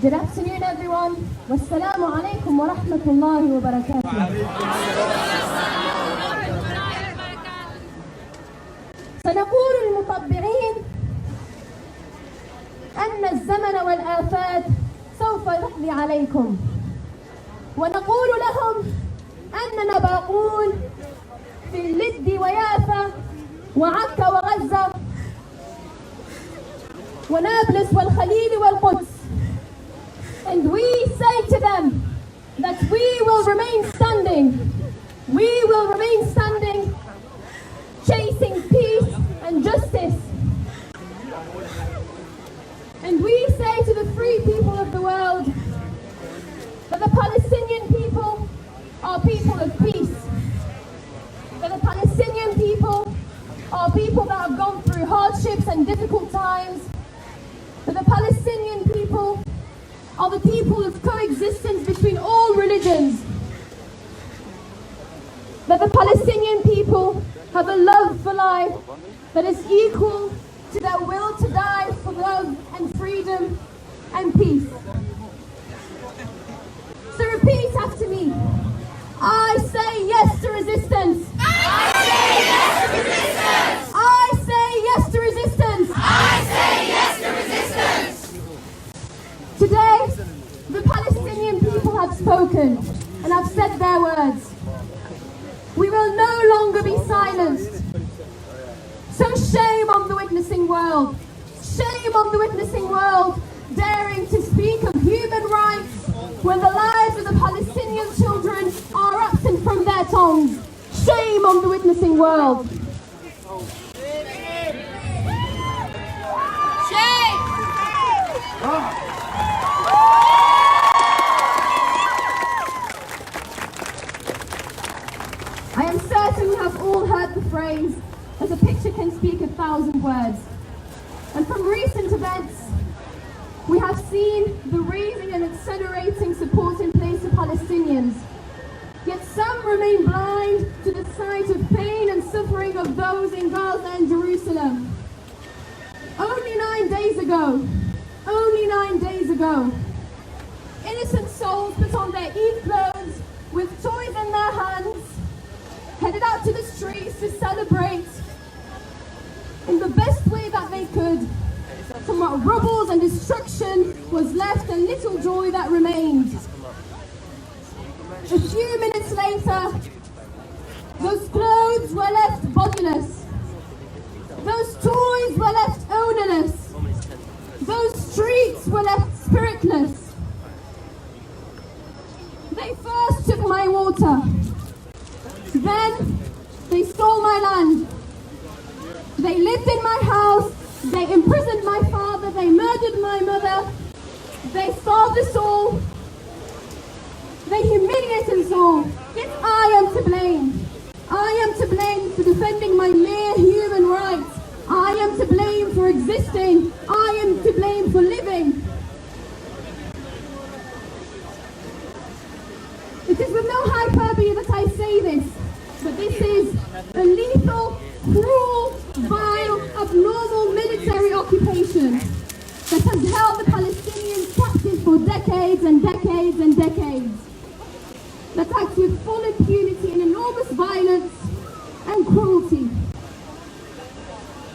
Good afternoon, everyone. Wassalamu alaikum wa rahmatullahi wa barakatuh. سنقول للمطبعين أن الزمن والآفات سوف يقضي عليكم، ونقول لهم أننا باقون في اللد ويافا وعكا وغزة ونابلس والخليل والقدس. And we say to them that we will remain standing. We will remain standing, chasing peace and justice. And we say to the free people of the world that the Palestinian people are people of peace. That the Palestinian people are people that have gone through hardships and difficult times. That the Palestinian people are the people of coexistence between all religions. That the Palestinian people have a love for life that is equal to their will to die for love and freedom and peace. So repeat after me. I say yes to resistance. I say yes to resistance. I say yes to resistance. I say yes to resistance. Today, the Palestinian people have spoken and have said their words. We will no longer be silenced. So shame on the witnessing world. Shame on the witnessing world daring to speak of human rights when the lives of the Palestinian children are absent from their tongues. Shame on the witnessing world. Shame! I am certain you have all heard the phrase, as a picture can speak 1,000 words. And from recent events, we have seen the raising and accelerating support in place for Palestinians. Yet some remain blind to the sight of pain and suffering of those in Gaza and Jerusalem. Only 9 days ago, innocent souls put on their Eid clothes with toys in their hands, headed out to the streets to celebrate in the best way that they could. From what rubble and destruction was left and little joy that remained. A few minutes later, those clothes were left bodiless. Those toys were left ownerless. Those streets were left spiritless. They first took my water. Then they stole my land. They lived in my house. They imprisoned my father. They murdered my mother. They starved us all. They humiliated us all. Yet I am to blame. I am to blame for defending my mere human rights. I am to blame for existing. I am to blame for living. It is with no hyperbole that I say this, but this is a lethal, cruel, vile, abnormal military occupation that has held the Palestinians captive for decades and decades and decades. That acts with full impunity and enormous violence and cruelty.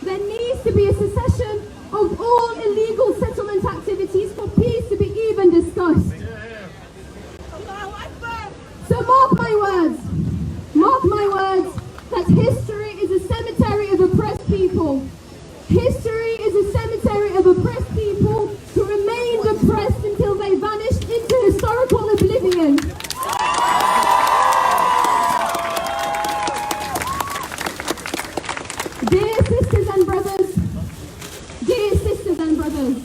There needs to be a cessation of all illegal settlement activities for peace to be even discussed. So mark my words, that history is a cemetery of oppressed people. History is a cemetery of oppressed people who remained oppressed until they vanished into historical oblivion. Dear sisters and brothers,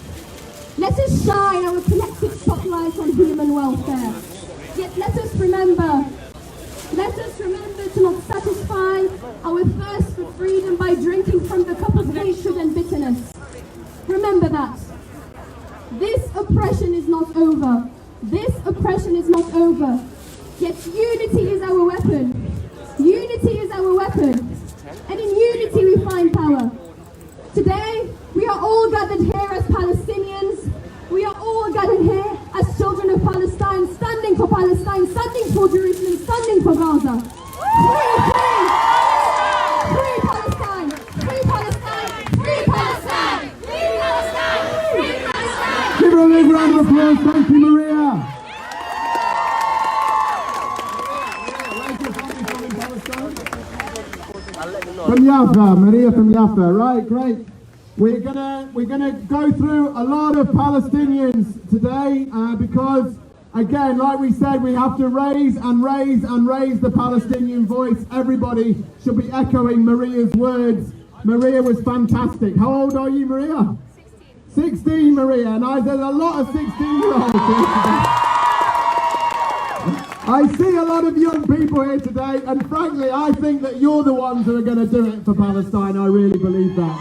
let us shine our collective spotlight on human welfare. Yet let us remember to not satisfy our thirst for freedom by drinking from the cup of hatred and bitterness. Remember that. This oppression is not over. This oppression is not over. Yet unity is our weapon. Unity is our weapon. And in unity we find power. Today, we are all gathered here as Palestinians. We are all gathered here applause. Thank you, Maria. From Jaffa, Maria from Jaffa. Right, great. We're gonna go through a lot of Palestinians today because, again, like we said, we have to raise and raise and raise the Palestinian voice. Everybody should be echoing Maria's words. Maria was fantastic. How old are you, Maria? 16. 16, Maria. And there's a lot of 16-year-olds here today. I see a lot of young people here today, and frankly, I think that you're the ones who are going to do it for Palestine. I really believe that.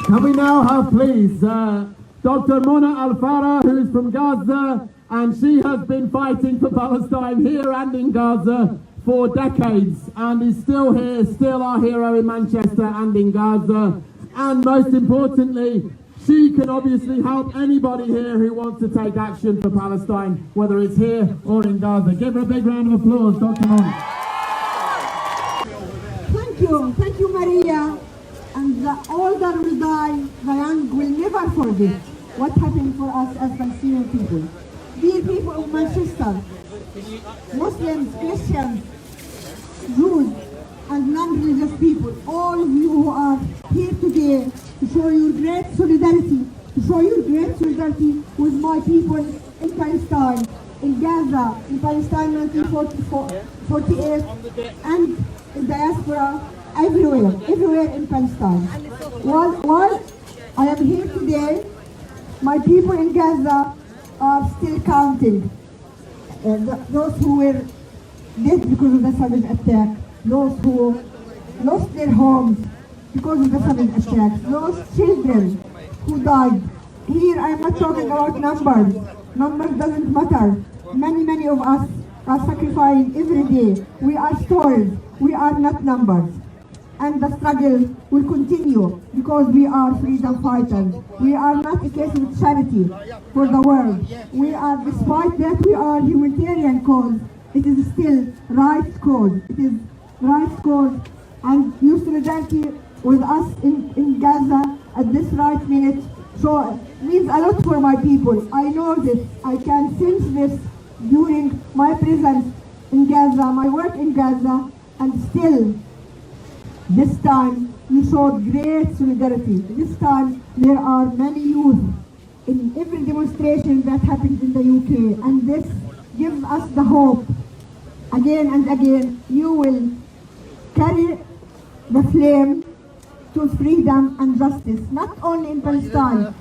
Can we now have, please, Dr. Mona Al-Farah, who's from Gaza, and she has been fighting for Palestine here and in Gaza for decades, and is still here, still our hero in Manchester and in Gaza. And most importantly, she can obviously help anybody here who wants to take action for Palestine, whether it's here or in Gaza. Give her a big round of applause, Dr. Mona. Thank you, Maria. And the older will die, the young will never forget what happened for us as Palestinian people. Dear people of Manchester, Muslims, Christians, Jews, and non-religious people, all of you who are here today to show your great solidarity, with my people in Palestine, in Gaza, in Palestine 1948, and in diaspora, everywhere in Palestine. While I am here today, my people in Gaza are still counting. Those who were dead because of the savage attack, those who lost their homes because of the savage attacks, those children who died. Here I'm not talking about numbers. Numbers doesn't matter. Many of us are sacrificing every day. We are stories. We are not numbers. And the struggle will continue because we are freedom fighters. We are not a case of charity for the world. We are, despite that we are humanitarian cause, it is still right cause. It is right cause, and your solidarity with us in Gaza at this right minute means a lot for my people. I know this. I can sense this during my presence in Gaza, my work in Gaza, and still, this time you showed great solidarity. This time there are many youth in every demonstration that happens in the UK, and this gives us the hope. Again and again, you will carry the flame to freedom and justice, not only in Palestine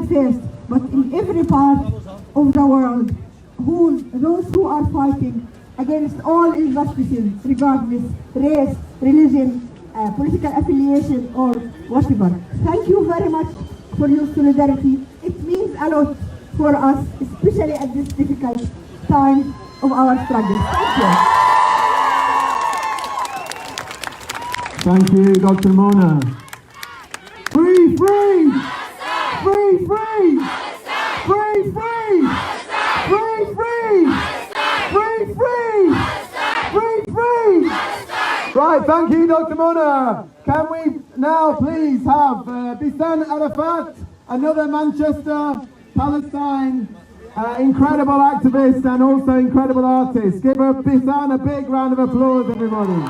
first, but in every part of the world. Those who are fighting against all injustices, regardless race, religion, political affiliation, or whatever. Thank you very much for your solidarity. It means a lot for us, especially at this difficult time of our struggle. Thank you. Thank you, Dr. Mona. Free, free! Free, free! Free, free! Free, free! Free, free! Free, free! Right, thank you, Dr. Mona. Can we now please have Bisan Arafat, another Manchester, Palestine, incredible activist and also incredible artist. Give her Bisan a big round of applause, everybody.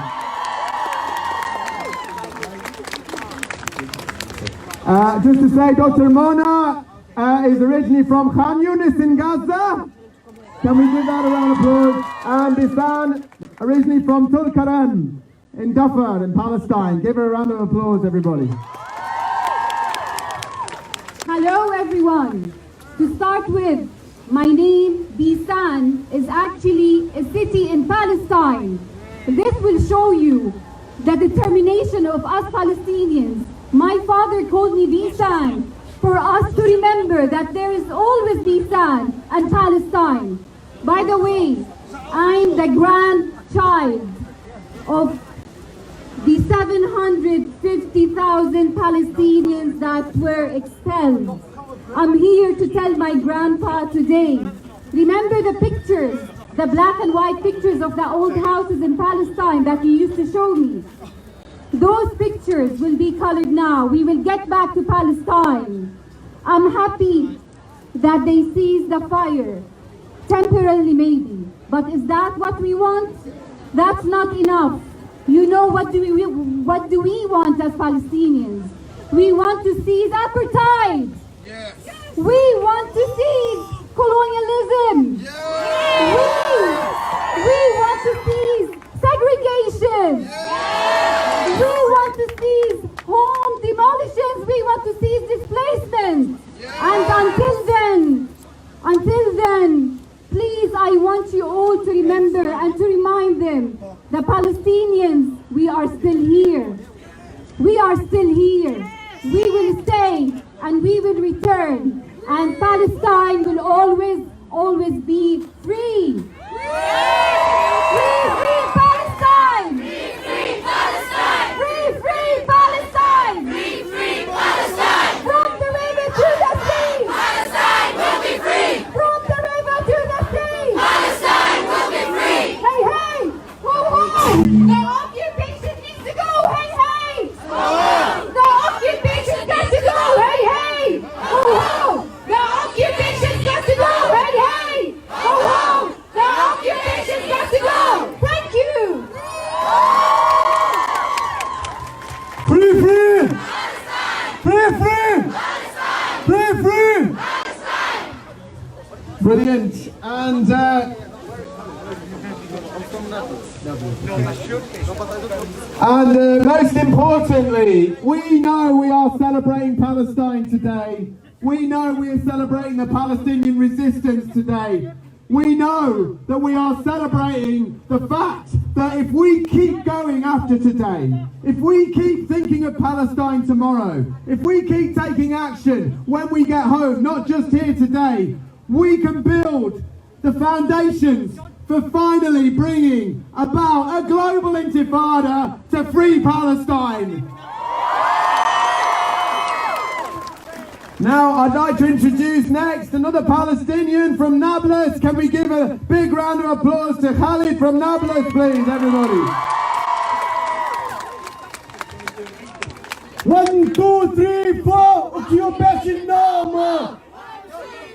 Just to say, Dr. Mona is originally from Khan Yunis in Gaza. Can we give that a round of applause? And Bisan, originally from Tulkarem in Dhafar in Palestine. Give her a round of applause, everybody. Hello, everyone. To start with, my name, Bisan, is actually a city in Palestine. This will show you the determination of us Palestinians. My father called me Bisan for us to remember that there is always Bisan and Palestine. By the way, I'm the grandchild of the 750,000 Palestinians that were expelled. I'm here to tell my grandpa today, remember the pictures, the black and white pictures of the old houses in Palestine that you used to show me. Those pictures will be colored now. We will get back to Palestine. I'm happy that they cease the fire, temporarily maybe. But is that what we want? That's not enough. You know, what do we want as Palestinians? We want to cease apartheid. Yes. We want to cease colonialism. Yes. We want to cease segregation. Yes. We want to cease home demolitions. We want to cease displacement. Yes. And until then, please, I want you all to remember and to remind them, the Palestinians, we are still here. We are still here. We will stay and we will return. And Palestine will always be free. Free, free Palestine! Free Palestine! Free, free Palestine! Free Palestine! From the river to the sea! Palestine will be free! From the river to the sea! Palestine will be free! Hey, hey! Ho, ho! The occupation needs to go! Hey, hey! The occupation's got to go! Hey, hey! Ho, ho! The occupation's got to go! Hey, hey! Ho, ho! The occupation's got to go! Thank you! Free, free! Palestine! Free, free! Palestine! Free, free! Palestine! Brilliant. And most importantly, we know we are celebrating Palestine today. We know we are celebrating the Palestinian resistance today. We know that we are celebrating the fact that if we keep going after today, if we keep thinking of Palestine tomorrow, if we keep taking action when we get home, not just here today, we can build the foundations for finally bringing about a global intifada to free Palestine. Now I'd like to introduce next another Palestinian from Nablus. Can we give a big round of applause to Khalid from Nablus, please, everybody? 1, 2, 3, 4, occupation no more.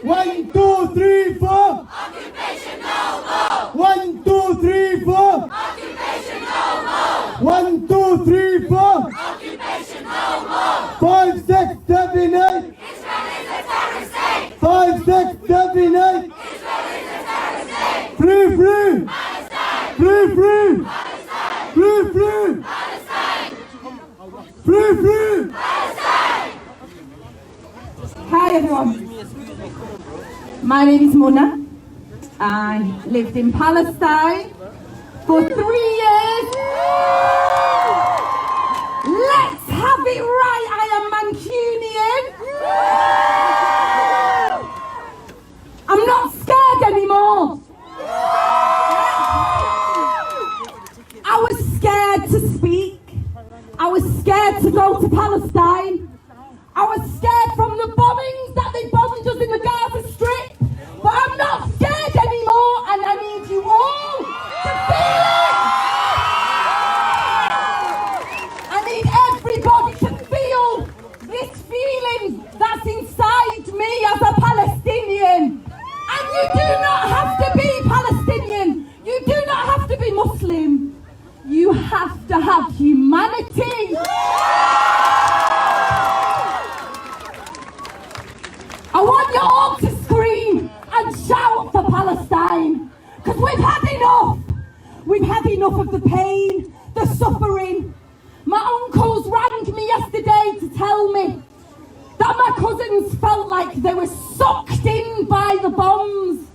1, 2, 3, 4. Occupation no more! 1, 2, 3, 4. Occupation no more! 1, 2, 3, 4. Occupation no more! 5, 6, 7, 8. Israel is a terrorist state! 5, 6, 7, 8. Israel is a terrorist state! Free, free! Palestine! Free, free! Palestine! Free, free! Palestine! Free, free! Palestine! Hi everyone, my name is Mona. I lived in Palestine for 3 years. Let's have it right, I am Mancunian. I'm not scared anymore. I was scared to speak. I was scared to go to Palestine. I was scared from the bombings that they bombed us in the Gaza Strip. But I'm not scared anymore, and I need you all to feel it. I need everybody to feel this feeling that's inside me as a Palestinian. And you do not have to be Palestinian. You do not have to be Muslim. You have to have humanity. I want you all to scream and shout for Palestine, because we've had enough. We've had enough of the pain, the suffering. My uncles rang me yesterday to tell me that my cousins felt like they were sucked in by the bombs.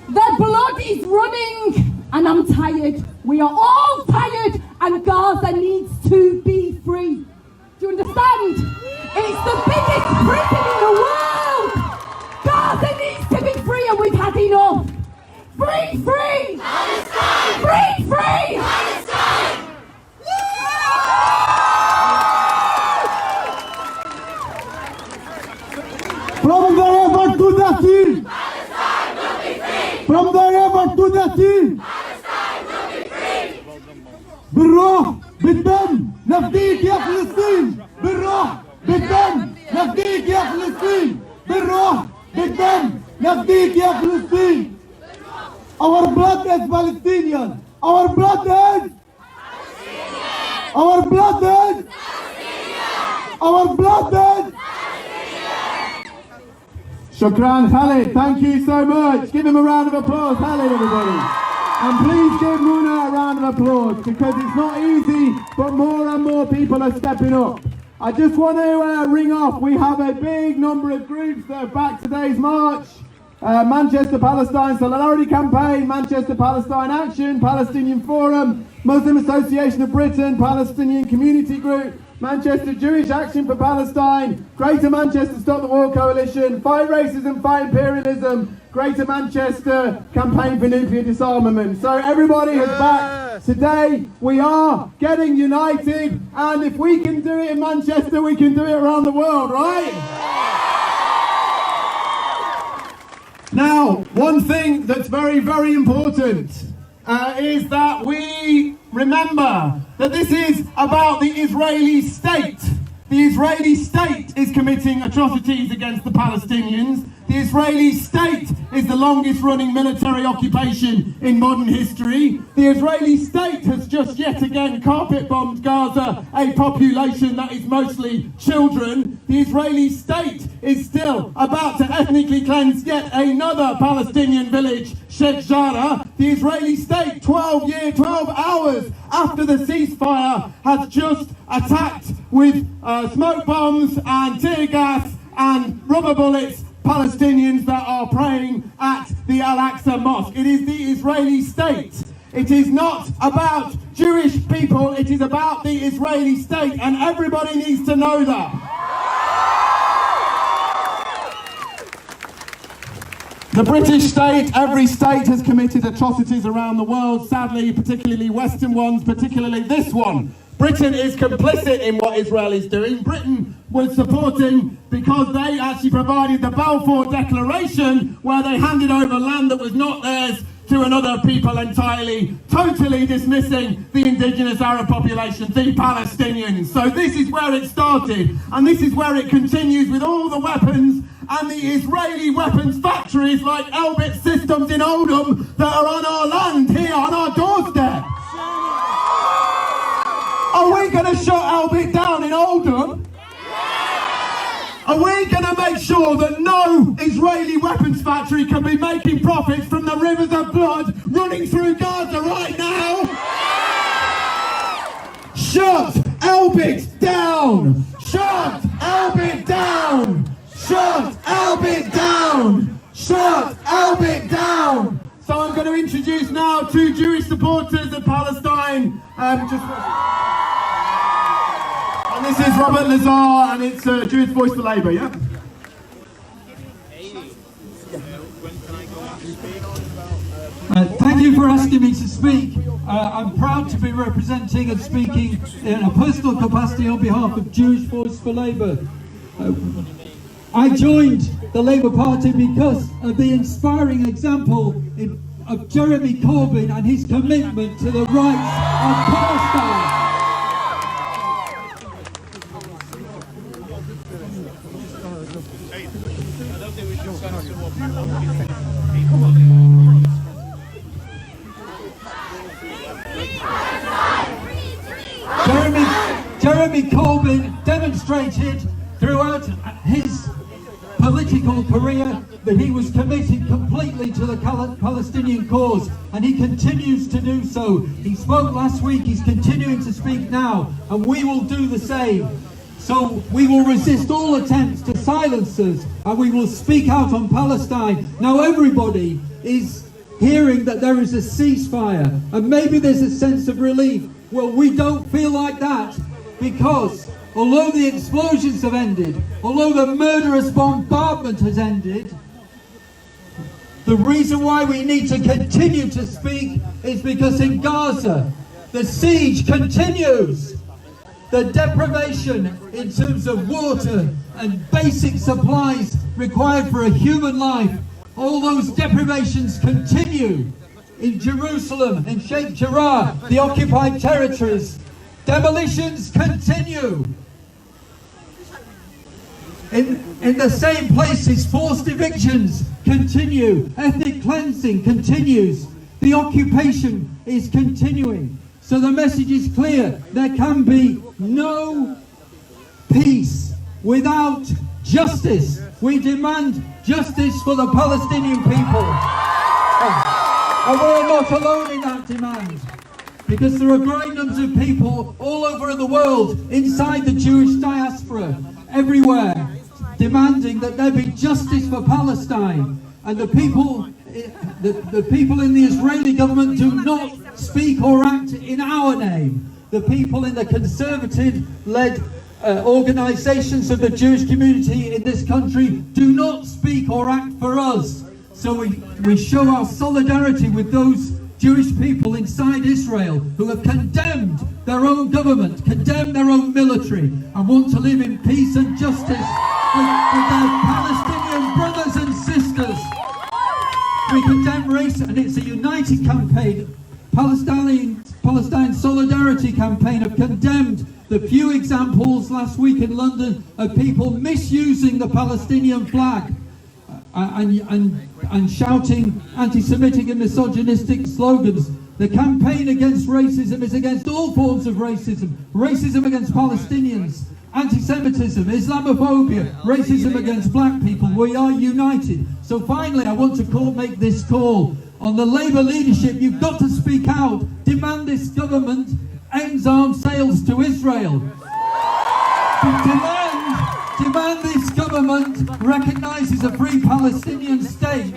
Their blood is running, and I'm tired. We are all tired, and Gaza needs to be free. Do you understand? It's the biggest prison in the world. Gaza needs to be free, and we've had enough. Free, free! Palestine! Free, free! Palestine! From the river to the sea! Palestine will be free! From the river to the sea! Palestine will be free! بالروح بالدم نفديك يا فلسطين بالروح بالدم نفديك يا فلسطين فلسطين بالروح بالدم نفديك يا فلسطين. Our blood is Palestinian. Our blood is Palestinian. Our blood is Palestinian. Our blood is Palestinian. Shukran Khalid, thank you so much. Give him a round of applause, Khalid, everybody. And please give Muna a round of applause, because it's not easy, but more and more people are stepping up. I just want to ring off, we have a big number of groups that have backed today's march. Manchester Palestine Solidarity Campaign, Manchester Palestine Action, Palestinian Forum, Muslim Association of Britain, Palestinian Community Group, Manchester Jewish Action for Palestine, Greater Manchester Stop the War Coalition, Fight Racism, Fight Imperialism, Greater Manchester Campaign for Nuclear Disarmament. So everybody has backed. Today we are getting united, and if we can do it in Manchester, we can do it around the world, right? Now, one thing that's very, very important is that we remember that this is about the Israeli state. The Israeli state is committing atrocities against the Palestinians. The Israeli state is the longest running military occupation in modern history. The Israeli state has just yet again carpet bombed Gaza, a population that is mostly children. The Israeli state is still about to ethnically cleanse yet another Palestinian village, Sheikh Jarrah. The Israeli state, 12 hours after the ceasefire, has just attacked with smoke bombs and tear gas and rubber bullets Palestinians that are praying at the Al-Aqsa Mosque. It is the Israeli state. It is not about Jewish people, it is about the Israeli state, and everybody needs to know that. The British state, every state has committed atrocities around the world, sadly, particularly Western ones, particularly this one. Britain is complicit in what Israel is doing. Britain was supporting because they actually provided the Balfour Declaration, where they handed over land that was not theirs to another people entirely, totally dismissing the indigenous Arab population, the Palestinians. So this is where it started, and this is where it continues with all the weapons and the Israeli weapons factories like Elbit Systems in Oldham that are on our land here, on our doorstep. Are we going to shut Elbit down in Oldham? Are we going to make sure that no Israeli weapons factory can be making profits from the rivers of blood running through Gaza right now? Shut Elbit down! Shut Elbit down! Shut Elbit down! Shut Elbit down! So I'm going to introduce now two Jewish supporters of Palestine. And this is Robert Lazar, and it's Jewish Voice for Labour, yeah? Thank you for asking me to speak. I'm proud to be representing and speaking in a personal capacity on behalf of Jewish Voice for Labour. I joined the Labour Party because of the inspiring example of Jeremy Corbyn and his commitment to the rights of Palestine. Jeremy Corbyn demonstrated throughout his political career that he was committed completely to the Palestinian cause, and he continues to do so. He spoke last week, he's continuing to speak now, and we will do the same. So we will resist all attempts to silence us, and we will speak out on Palestine. Now everybody is hearing that there is a ceasefire, and maybe there's a sense of relief. Well, we don't feel like that, because although the explosions have ended, although the murderous bombardment has ended, the reason why we need to continue to speak is because in Gaza, the siege continues. The deprivation in terms of water and basic supplies required for a human life, all those deprivations continue. In Jerusalem, in Sheikh Jarrah, the occupied territories, demolitions continue. In the same places, forced evictions continue, ethnic cleansing continues, the occupation is continuing. So the message is clear: there can be no peace without justice. We demand justice for the Palestinian people. And we're not alone in that demand, because there are growing numbers of people all over the world, inside the Jewish diaspora, everywhere, demanding that there be justice for Palestine. And the people in the Israeli government do not speak or act in our name. The people in the conservative-led organisations of the Jewish community in this country do not speak or act for us. So we show our solidarity with those Jewish people inside Israel who have condemned their own government, condemned their own military, and want to live in peace and justice with their Palestinian brothers and sisters. We condemn race, and it's a united campaign. Palestine Solidarity Campaign have condemned the few examples last week in London of people misusing the Palestinian flag and shouting anti-Semitic and misogynistic slogans. The campaign against racism is against all forms of racism. Racism against Palestinians, anti-Semitism, Islamophobia, racism against black people. We are united. So finally, I want to make this call on the Labour leadership. You've got to speak out. Demand this government ends arms sales to Israel. Demand this government recognises a free Palestinian state.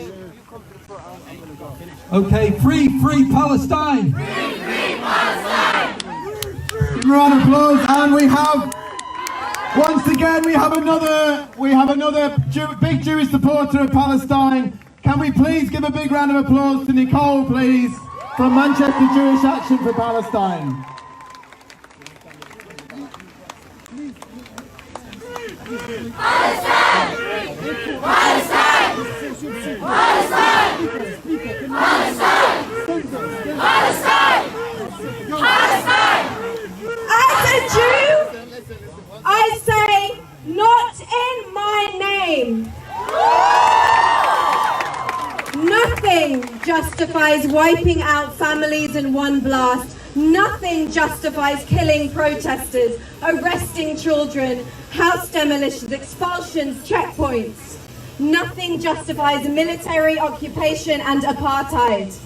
Okay, free Palestine. Free Palestine. Give a round of applause, and we have once again another big Jewish supporter of Palestine. Can we please give a big round of applause to Nicole, please, from Manchester Jewish Action for Palestine. Palestine! Palestine! Palestine! Palestine! Palestine! Palestine! As a Jew, I say, not in my name. Nothing justifies wiping out families in one blast. Nothing justifies killing protesters, arresting children, house demolitions, expulsions, checkpoints. Nothing justifies military occupation and apartheid.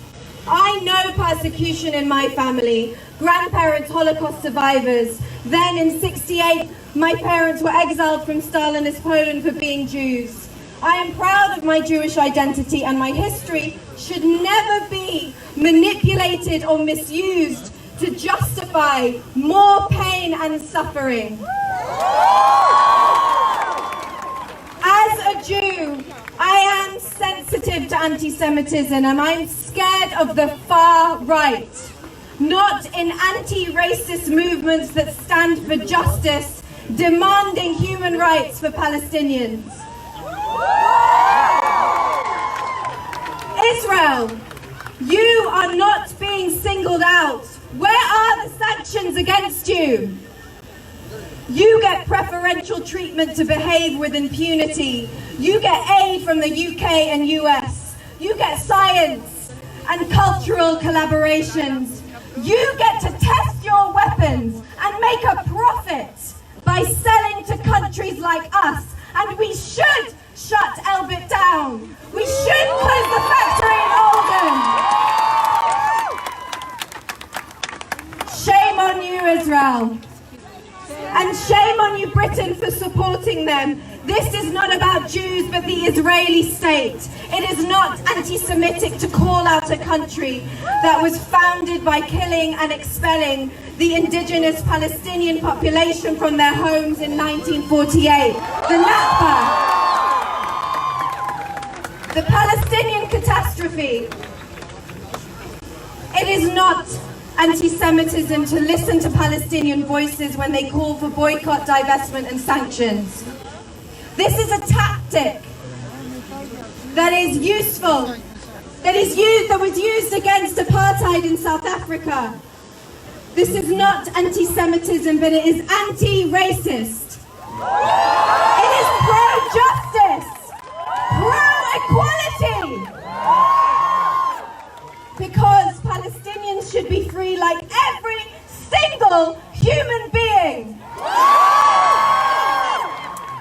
I know persecution in my family. Grandparents, Holocaust survivors. Then in '68, my parents were exiled from Stalinist Poland for being Jews. I am proud of my Jewish identity, and my history should never be manipulated or misused to justify more pain and suffering. As a Jew, I am sensitive to anti-Semitism, and I'm scared of the far right, not in anti-racist movements that stand for justice, demanding human rights for Palestinians. Israel, you are not being singled out. Where are the sanctions against you? You get preferential treatment to behave with impunity. You get aid from the UK and US. You get science and cultural collaborations. You get to test your weapons and make a profit by selling to countries like us. And we should shut Elbit down. We should close the factory in Oldham. Shame on you, Israel. And shame on you, Britain, for supporting them. This is not about Jews, but the Israeli state. It is not anti-Semitic to call out a country that was founded by killing and expelling the indigenous Palestinian population from their homes in 1948. The Nakba. The Palestinian catastrophe. It is not anti-Semitism to listen to Palestinian voices when they call for boycott, divestment and sanctions. This is a tactic that is useful, that was used against apartheid in South Africa. This is not anti-Semitism, but it is anti-racist. It is all human beings.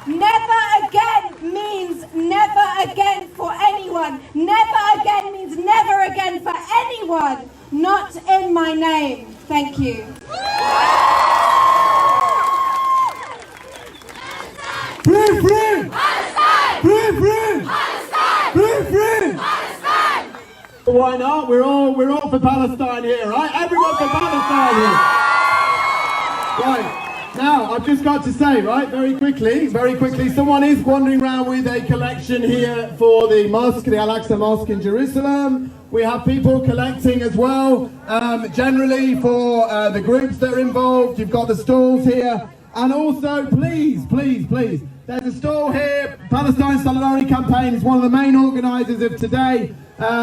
Never again means never again for anyone. Never again means never again for anyone. Not in my name. Thank you. Free, free! Palestine! Free, free! Palestine! Free, free! Palestine! Why not? We're all for Palestine here, right? Everyone for Palestine here. Right. Now, I've just got to say, right, very quickly, someone is wandering around with a collection here for the mosque, the Al-Aqsa Mosque in Jerusalem. We have people collecting as well, generally for the groups that are involved. You've got the stalls here. And also, please, there's a stall here. Palestine Solidarity Campaign is one of the main organisers of today.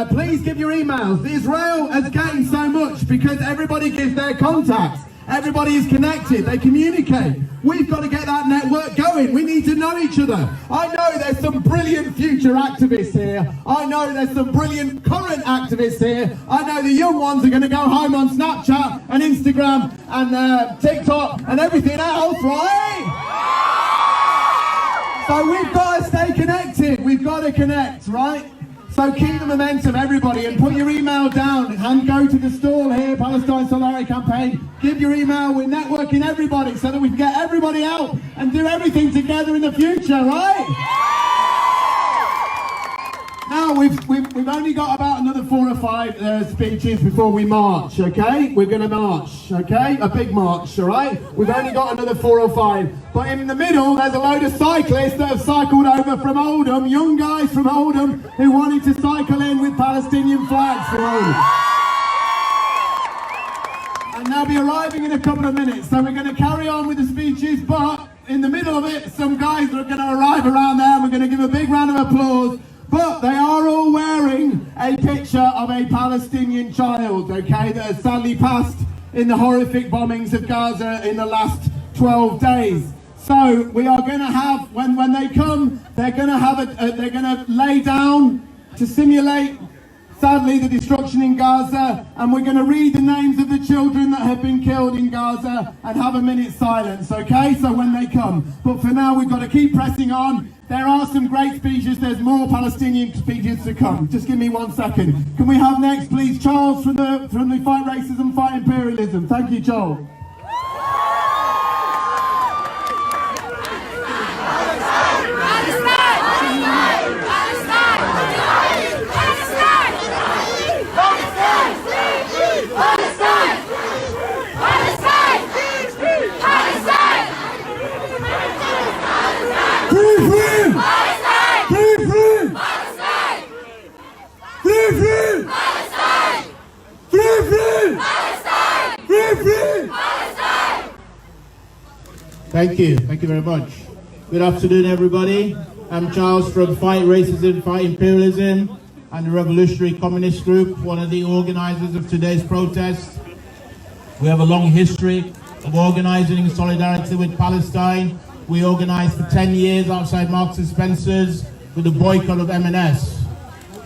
Please give your emails. Israel has gained so much because everybody gives their contacts. Everybody is connected, they communicate. We've got to get that network going. We need to know each other. I know there's some brilliant future activists here. I know there's some brilliant current activists here. I know the young ones are going to go home on Snapchat and Instagram and TikTok and everything else, right? So we've got to stay connected. We've got to connect, right? So keep the momentum, everybody, and put your email down and go to the stall here, Palestine Solidarity Campaign. Give your email. We're networking everybody so that we can get everybody out and do everything together in the future, right? Now, we've only got about another 4 or 5 speeches before we march, okay? We're going to march, okay? A big march, all right? We've only got another 4 or 5. But in the middle, there's a load of cyclists that have cycled over from Oldham, young guys from Oldham who wanted to cycle in with Palestinian flags from Oldham. And they'll be arriving in a couple of minutes. So we're going to carry on with the speeches, but in the middle of it, some guys are going to arrive around there and we're going to give a big round of applause. But they are all wearing a picture of a Palestinian child, okay, that has sadly passed in the horrific bombings of Gaza in the last 12 days. So we are going to have, when they come, they're going to have they're going to lay down to simulate, sadly, the destruction in Gaza, and we're going to read the names of the children that have been killed in Gaza and have a minute's silence, okay? So when they come. But for now, we've got to keep pressing on. There are some great speeches. There's more Palestinian speeches to come. Just give me 1 second. Can we have next, please, Charles from the Fight Racism, Fight Imperialism. Thank you, Charles. Thank you very much. Good afternoon, everybody. I'm Charles from Fight Racism, Fight Imperialism and the Revolutionary Communist Group, one of the organizers of today's protest. We have a long history of organizing in solidarity with Palestine. We organized for 10 years outside Marks and Spencer's with the boycott of M&S.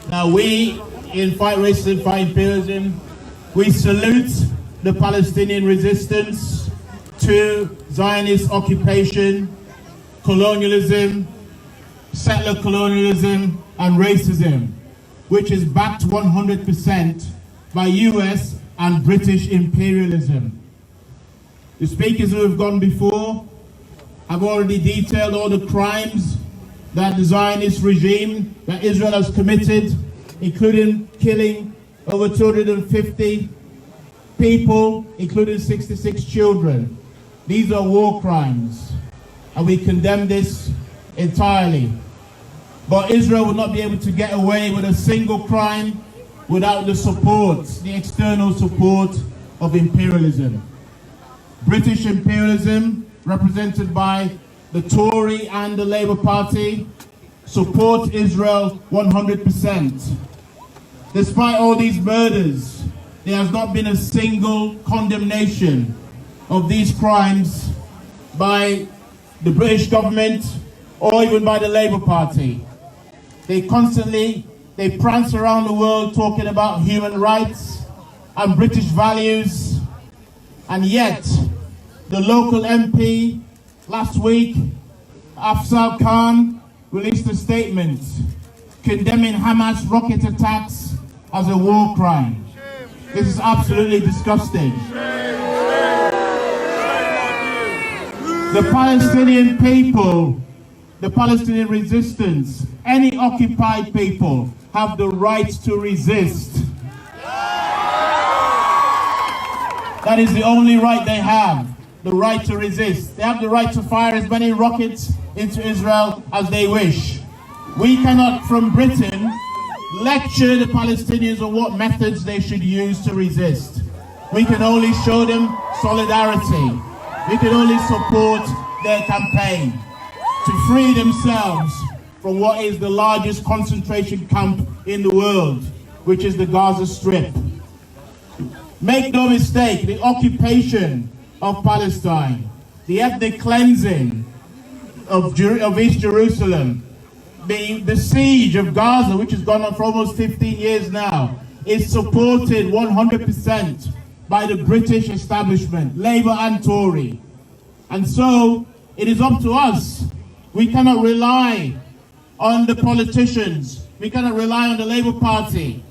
Now we, in Fight Racism, Fight Imperialism, we salute the Palestinian resistance to Zionist occupation, colonialism, settler colonialism, and racism, which is backed 100% by US and British imperialism. The speakers who have gone before have already detailed all the crimes that the Zionist regime, that Israel has committed, including killing over 250 people, including 66 children. These are war crimes, and we condemn this entirely. But Israel will not be able to get away with a single crime without the support, the external support of imperialism. British imperialism, represented by the Tory and the Labour Party, support Israel 100%. Despite all these murders, there has not been a single condemnation of these crimes by the British government or even by the Labour Party. They prance around the world talking about human rights and British values, and yet the local MP last week, Afzal Khan, released a statement condemning Hamas rocket attacks as a war crime. This is absolutely disgusting. The Palestinian people, the Palestinian resistance, any occupied people have the right to resist. That is the only right they have, the right to resist. They have the right to fire as many rockets into Israel as they wish. We cannot, from Britain, lecture the Palestinians on what methods they should use to resist. We can only show them solidarity. We can only support their campaign to free themselves from what is the largest concentration camp in the world, which is the Gaza Strip. Make no mistake, the occupation of Palestine, the ethnic cleansing of East Jerusalem, the siege of Gaza, which has gone on for almost 15 years now, is supported 100% by the British establishment, Labour and Tory. And so, it is up to us. We cannot rely on the politicians. We cannot rely on the Labour Party.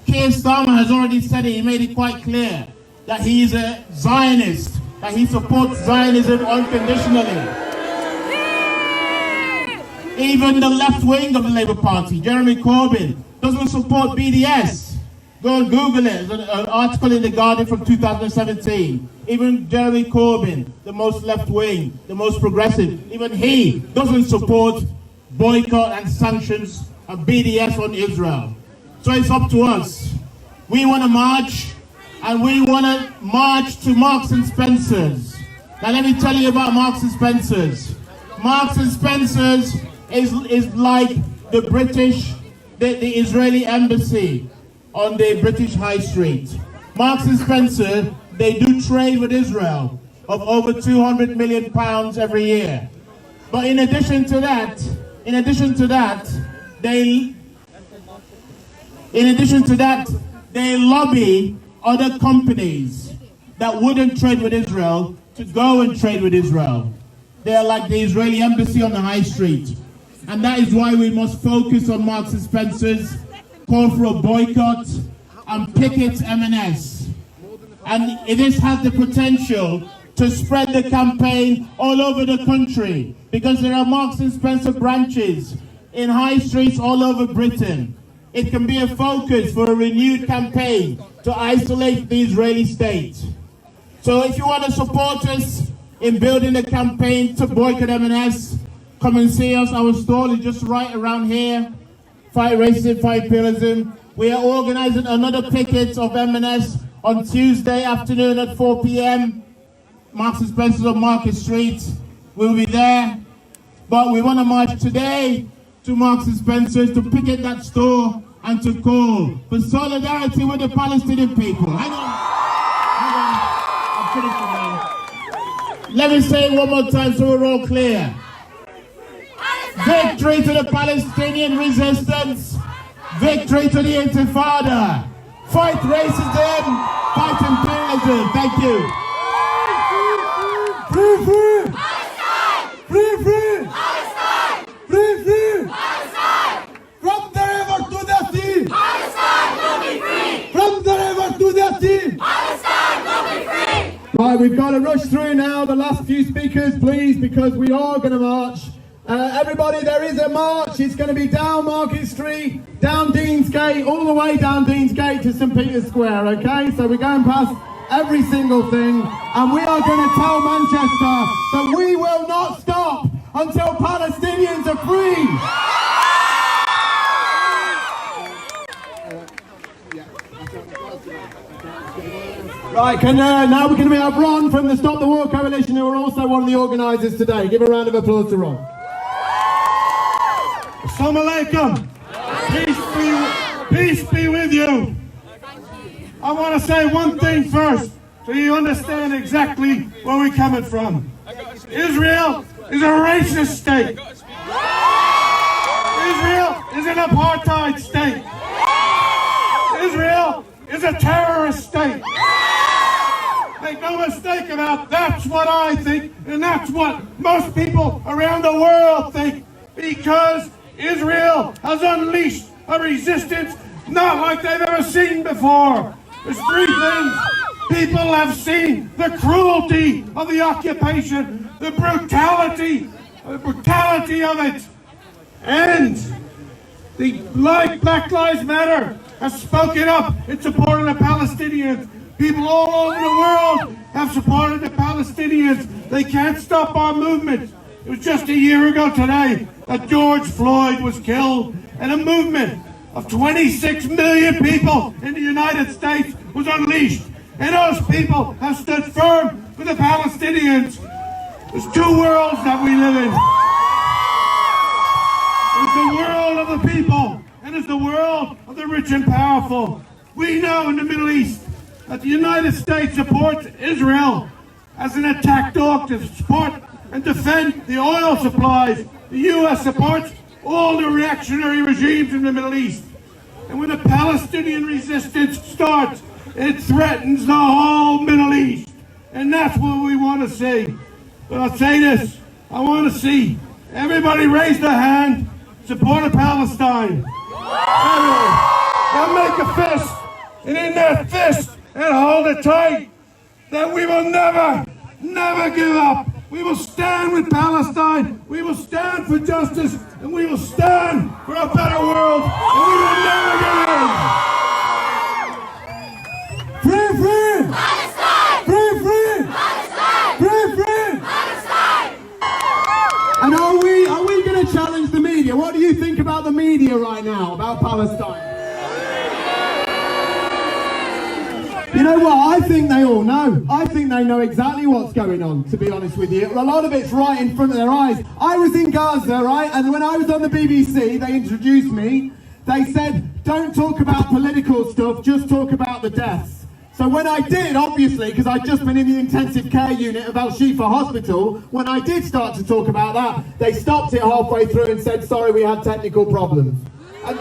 Keir Starmer has already said it, he made it quite clear that he is a Zionist, that he supports Zionism unconditionally. Even the left wing of the Labour Party, Jeremy Corbyn, doesn't support BDS. Go and Google it, there's an article in The Guardian from 2017. Even Jeremy Corbyn, the most left wing, the most progressive, even he doesn't support boycott and sanctions of BDS on Israel. So it's up to us. We want to march, and we want to march to Marks and Spencer's. Now let me tell you about Marks and Spencer's. Marks and Spencer's is like the British, the Israeli embassy on the British High Street. Marks and Spencer, they do trade with Israel of over £200 million every year. But in addition to that, they lobby other companies that wouldn't trade with Israel to go and trade with Israel. They are like the Israeli embassy on the high street. And that is why we must focus on Marks and Spencer's, call for a boycott, and picket M&S. And this has the potential to spread the campaign all over the country, because there are Marks and Spencer branches in high streets all over Britain. It can be a focus for a renewed campaign to isolate the Israeli state. So if you want to support us in building a campaign to boycott M&S, come and see us. Our stall is just right around here. Fight Racism, Fight Imperialism. We are organizing another picket of M&S on Tuesday afternoon at 4 p.m. Marks and Spencer's on Market Street. We'll be there. But we want to march today to Marks and Spencer's to picket that store and to call for solidarity with the Palestinian people. Hang on. I'm finishing now. Let me say it one more time so we're all clear. Victory to the Palestinian resistance. Victory to the Intifada. Fight racism. Fight imperialism. Thank you. Free, free! Palestine! Free, free! Palestine! Free, free! Palestine! From the river to the sea! Palestine will be free! From the river to the sea! Palestine will be free! Right, we've got to rush through now the last few speakers, please, because we are going to march. Everybody, there is a march. It's going to be down Market Street, down Deansgate, all the way down Deansgate to St. Peter's Square, okay? So we're going past every single thing, and we are going to tell Manchester that we will not stop until Palestinians are free. Right, now we're going to have Ron from the Stop the War Coalition, who are also one of the organisers today. Give a round of applause to Ron. Assalamu alaikum. Peace be with you. I want to say one thing first, so you understand exactly where we're coming from. Israel is a racist state. Israel is an apartheid state. Israel is a terrorist state. Make no mistake about that's what I think, and that's what most people around the world think, because Israel has unleashed a resistance not like they've ever seen before. There's three things. People have seen the cruelty of the occupation, the brutality of it, and Black Lives Matter has spoken up in support of the Palestinians. People all over the world have supported the Palestinians. They can't stop our movement. It was just a year ago today that George Floyd was killed, and a movement of 26 million people in the United States was unleashed. And those people have stood firm with the Palestinians. There's two worlds that we live in. There's the world of the people, and there's the world of the rich and powerful. We know in the Middle East that the United States supports Israel as an attack dog to support and defend the oil supplies. The U.S. supports all the reactionary regimes in the Middle East. And when the Palestinian resistance starts, it threatens the whole Middle East. And that's what we want to see. But I'll say this, I want to see everybody raise their hand, support of Palestine. Everyone. Now make a fist, and in that fist, and hold it tight, that we will never, never give up. We will stand with Palestine. We will stand for justice, and we will stand for a better world, and we will never give in. Free, free! Palestine! Free, free! Palestine! Free, free! Palestine! And are we going to challenge the media? What do you think about the media right now, about Palestine? You know what? I think they all know. I think they know exactly what's going on, to be honest with you. A lot of it's right in front of their eyes. I was in Gaza, right? And when I was on the BBC, they introduced me. They said, don't talk about political stuff, just talk about the deaths. So when I did, obviously, because I'd just been in the intensive care unit of Al-Shifa Hospital, when I did start to talk about that, they stopped it halfway through and said, sorry, we had technical problems. And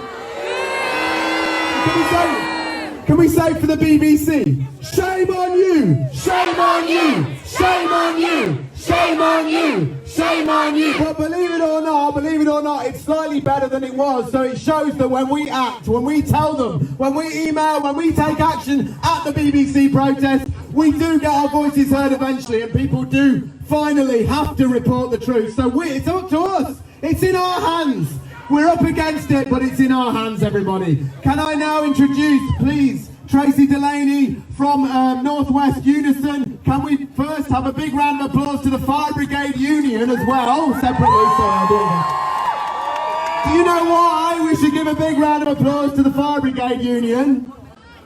can we say for the BBC, shame on you, shame on you, shame on you, shame on you, shame on you. But believe it or not, it's slightly better than it was. So it shows that when we act, when we tell them, when we email, when we take action at the BBC protest, we do get our voices heard eventually, and people do finally have to report the truth. So it's up to us. It's in our hands. We're up against it, but it's in our hands, everybody. Can I now introduce, please, Tracy Delaney from Northwest Unison. Can we first have a big round of applause to the Fire Brigade Union as well, separately, sorry, I'm doing that. Do you know why we should give a big round of applause to the Fire Brigade Union?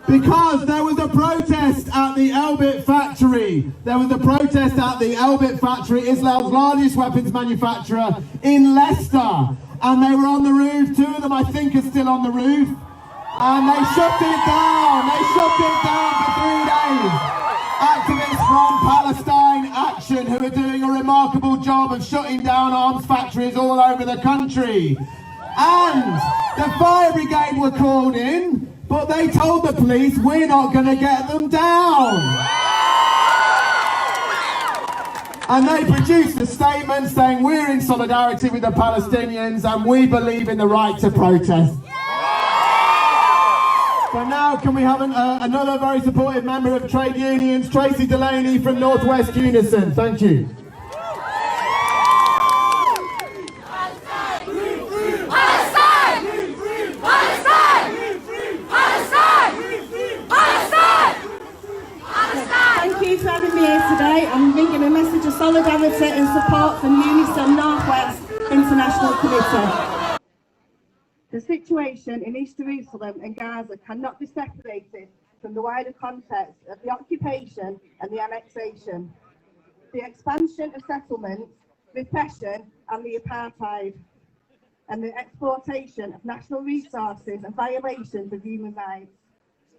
Because there was a protest at the Elbit factory. There was a protest at the Elbit factory, Israel's largest weapons manufacturer in Leicester. And they were on the roof. Two of them, I think, are still on the roof. And they shut it down. They shut it down for 3 days. Activists from Palestine Action, who are doing a remarkable job of shutting down arms factories all over the country. And the fire brigade were called in, but they told the police, we're not going to get them down. And they produced a statement saying we're in solidarity with the Palestinians and we believe in the right to protest. So now can we have another very supportive member of trade unions, Tracy Delaney from Northwest Unison. Thank you. For having me here today. I'm bringing a message of solidarity and support from Unison Northwest International Committee. The situation in East Jerusalem and Gaza cannot be separated from the wider context of the occupation and the annexation, the expansion of settlements, repression and the apartheid, and the exploitation of national resources and violations of human rights.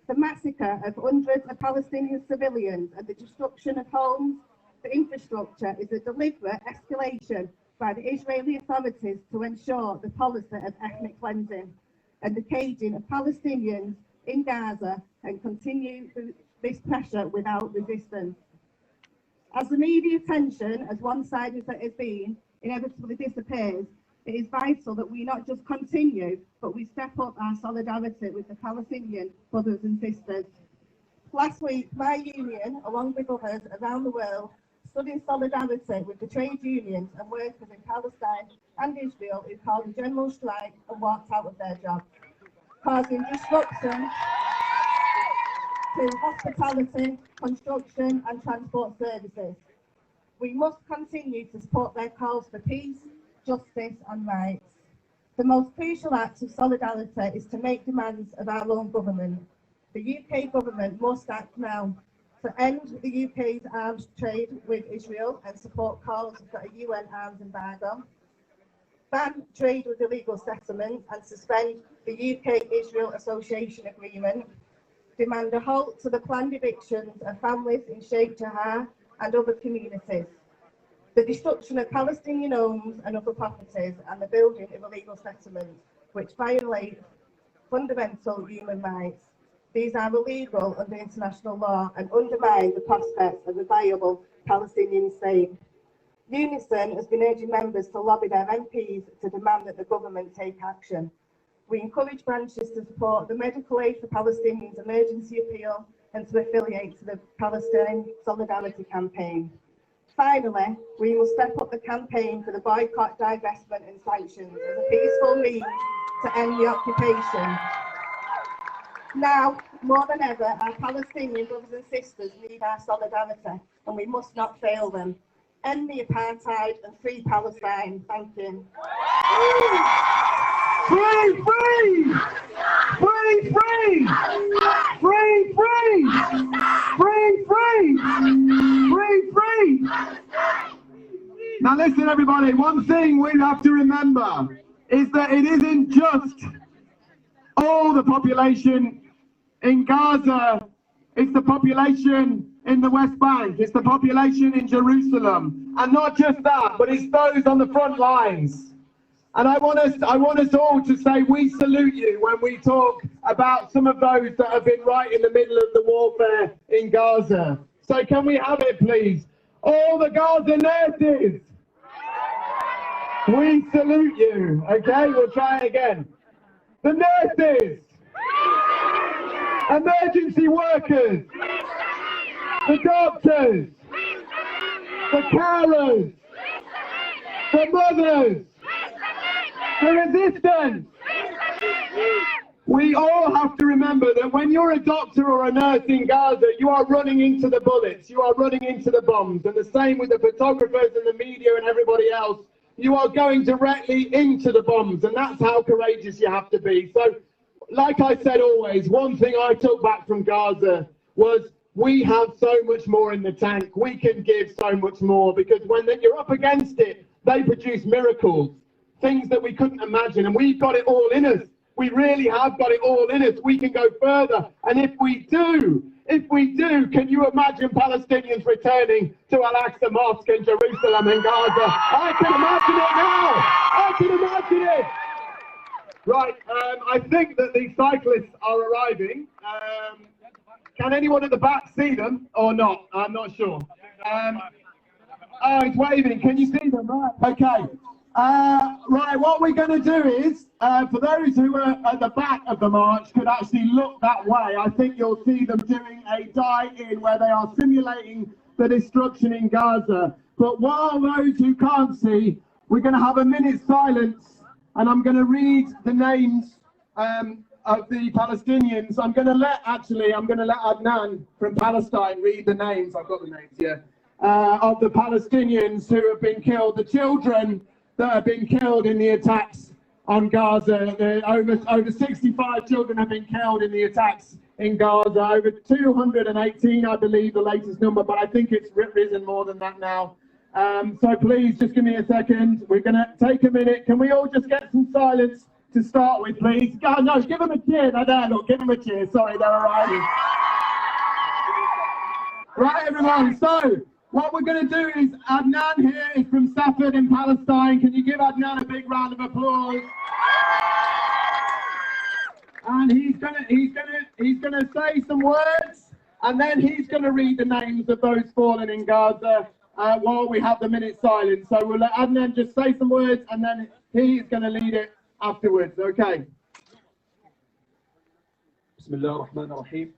The massacre of hundreds of Palestinian civilians and the destruction of homes, the infrastructure is a deliberate escalation by the Israeli authorities to ensure the policy of ethnic cleansing and the caging of Palestinians in Gaza and continue this pressure without resistance. As the media attention, as one-sided as it has been, inevitably disappears, it is vital that we not just continue, but we step up our solidarity with the Palestinian brothers and sisters. Last week, my union, along with others around the world, stood in solidarity with the trade unions and workers in Palestine and Israel who called a general strike and walked out of their jobs, causing disruption to hospitality, construction and transport services. We must continue to support their calls for peace, justice and rights. The most crucial act of solidarity is to make demands of our own government. The UK government must act now to end the UK's arms trade with Israel and support calls for a UN arms embargo, ban trade with illegal settlements and suspend the UK-Israel Association Agreement, demand a halt to the planned evictions of families in Sheikh Jarrah and other communities, the destruction of Palestinian homes and other properties and the building of illegal settlements which violate fundamental human rights. These are illegal under international law and undermine the prospects of a viable Palestinian state. Unison has been urging members to lobby their MPs to demand that the government take action. We encourage branches to support the Medical Aid for Palestinians emergency appeal and to affiliate to the Palestine Solidarity Campaign. Finally, we must step up the campaign for the boycott, divestment and sanctions as a peaceful means to end the occupation. Now, more than ever, our Palestinian brothers and sisters need our solidarity and we must not fail them. End the apartheid and free Palestine. Thank you. Free, free! Free, free! Free, free! Free, free! Free, free! Now listen everybody, one thing we have to remember is that it isn't just all the population in Gaza, it's the population in the West Bank, it's the population in Jerusalem, and not just that, but it's those on the front lines. And I want us all to say we salute you when we talk about some of those that have been right in the middle of the warfare in Gaza. So can we have it, please? All the Gaza nurses, we salute you. Okay, we'll try it again. The nurses, emergency workers, the doctors, the carers, the mothers, the resistance. We all have to remember that when you're a doctor or a nurse in Gaza, you are running into the bullets, you are running into the bombs, and the same with the photographers and the media and everybody else. You are going directly into the bombs, and that's how courageous you have to be. So, like I said always, one thing I took back from Gaza was we have so much more in the tank. We can give so much more, because when you're up against it, they produce miracles, things that we couldn't imagine, and we've got it all in us. We really have got it all in us. We can go further, and if we do, can you imagine Palestinians returning to Al-Aqsa Mosque in Jerusalem and Gaza? I can imagine it now. I can imagine it. Right, I think that the cyclists are arriving. Can anyone at the back see them or not? I'm not sure. Oh, he's waving. Can you see them? Right. Okay. Right, what we're going to do is, for those who are at the back of the march could actually look that way, I think you'll see them doing a die-in where they are simulating the destruction in Gaza. But while those who can't see, we're going to have a minute's silence, and I'm going to read the names of the Palestinians. I'm going to let Adnan from Palestine read the names. I've got the names here. Of the Palestinians who have been killed, the children that have been killed in the attacks on Gaza. Over 65 children have been killed in the attacks in Gaza. Over 218, I believe, the latest number, but I think it's risen more than that now. So please, just give me a second. We're going to take a minute. Can we all just get some silence to start with, please? God, no, give them a cheer. They're there, look, give them a cheer. Sorry, they're arriving. Right, everyone, so what we're going to do is, Adnan here is from Stafford in Palestine. Can you give Adnan a big round of applause? And he's gonna say some words, and then he's going to read the names of those fallen in Gaza while we have the minute silence. So we'll let Adnan just say some words, and then he's going to lead it afterwards. Okay. بسم الله الرحمن الرحيم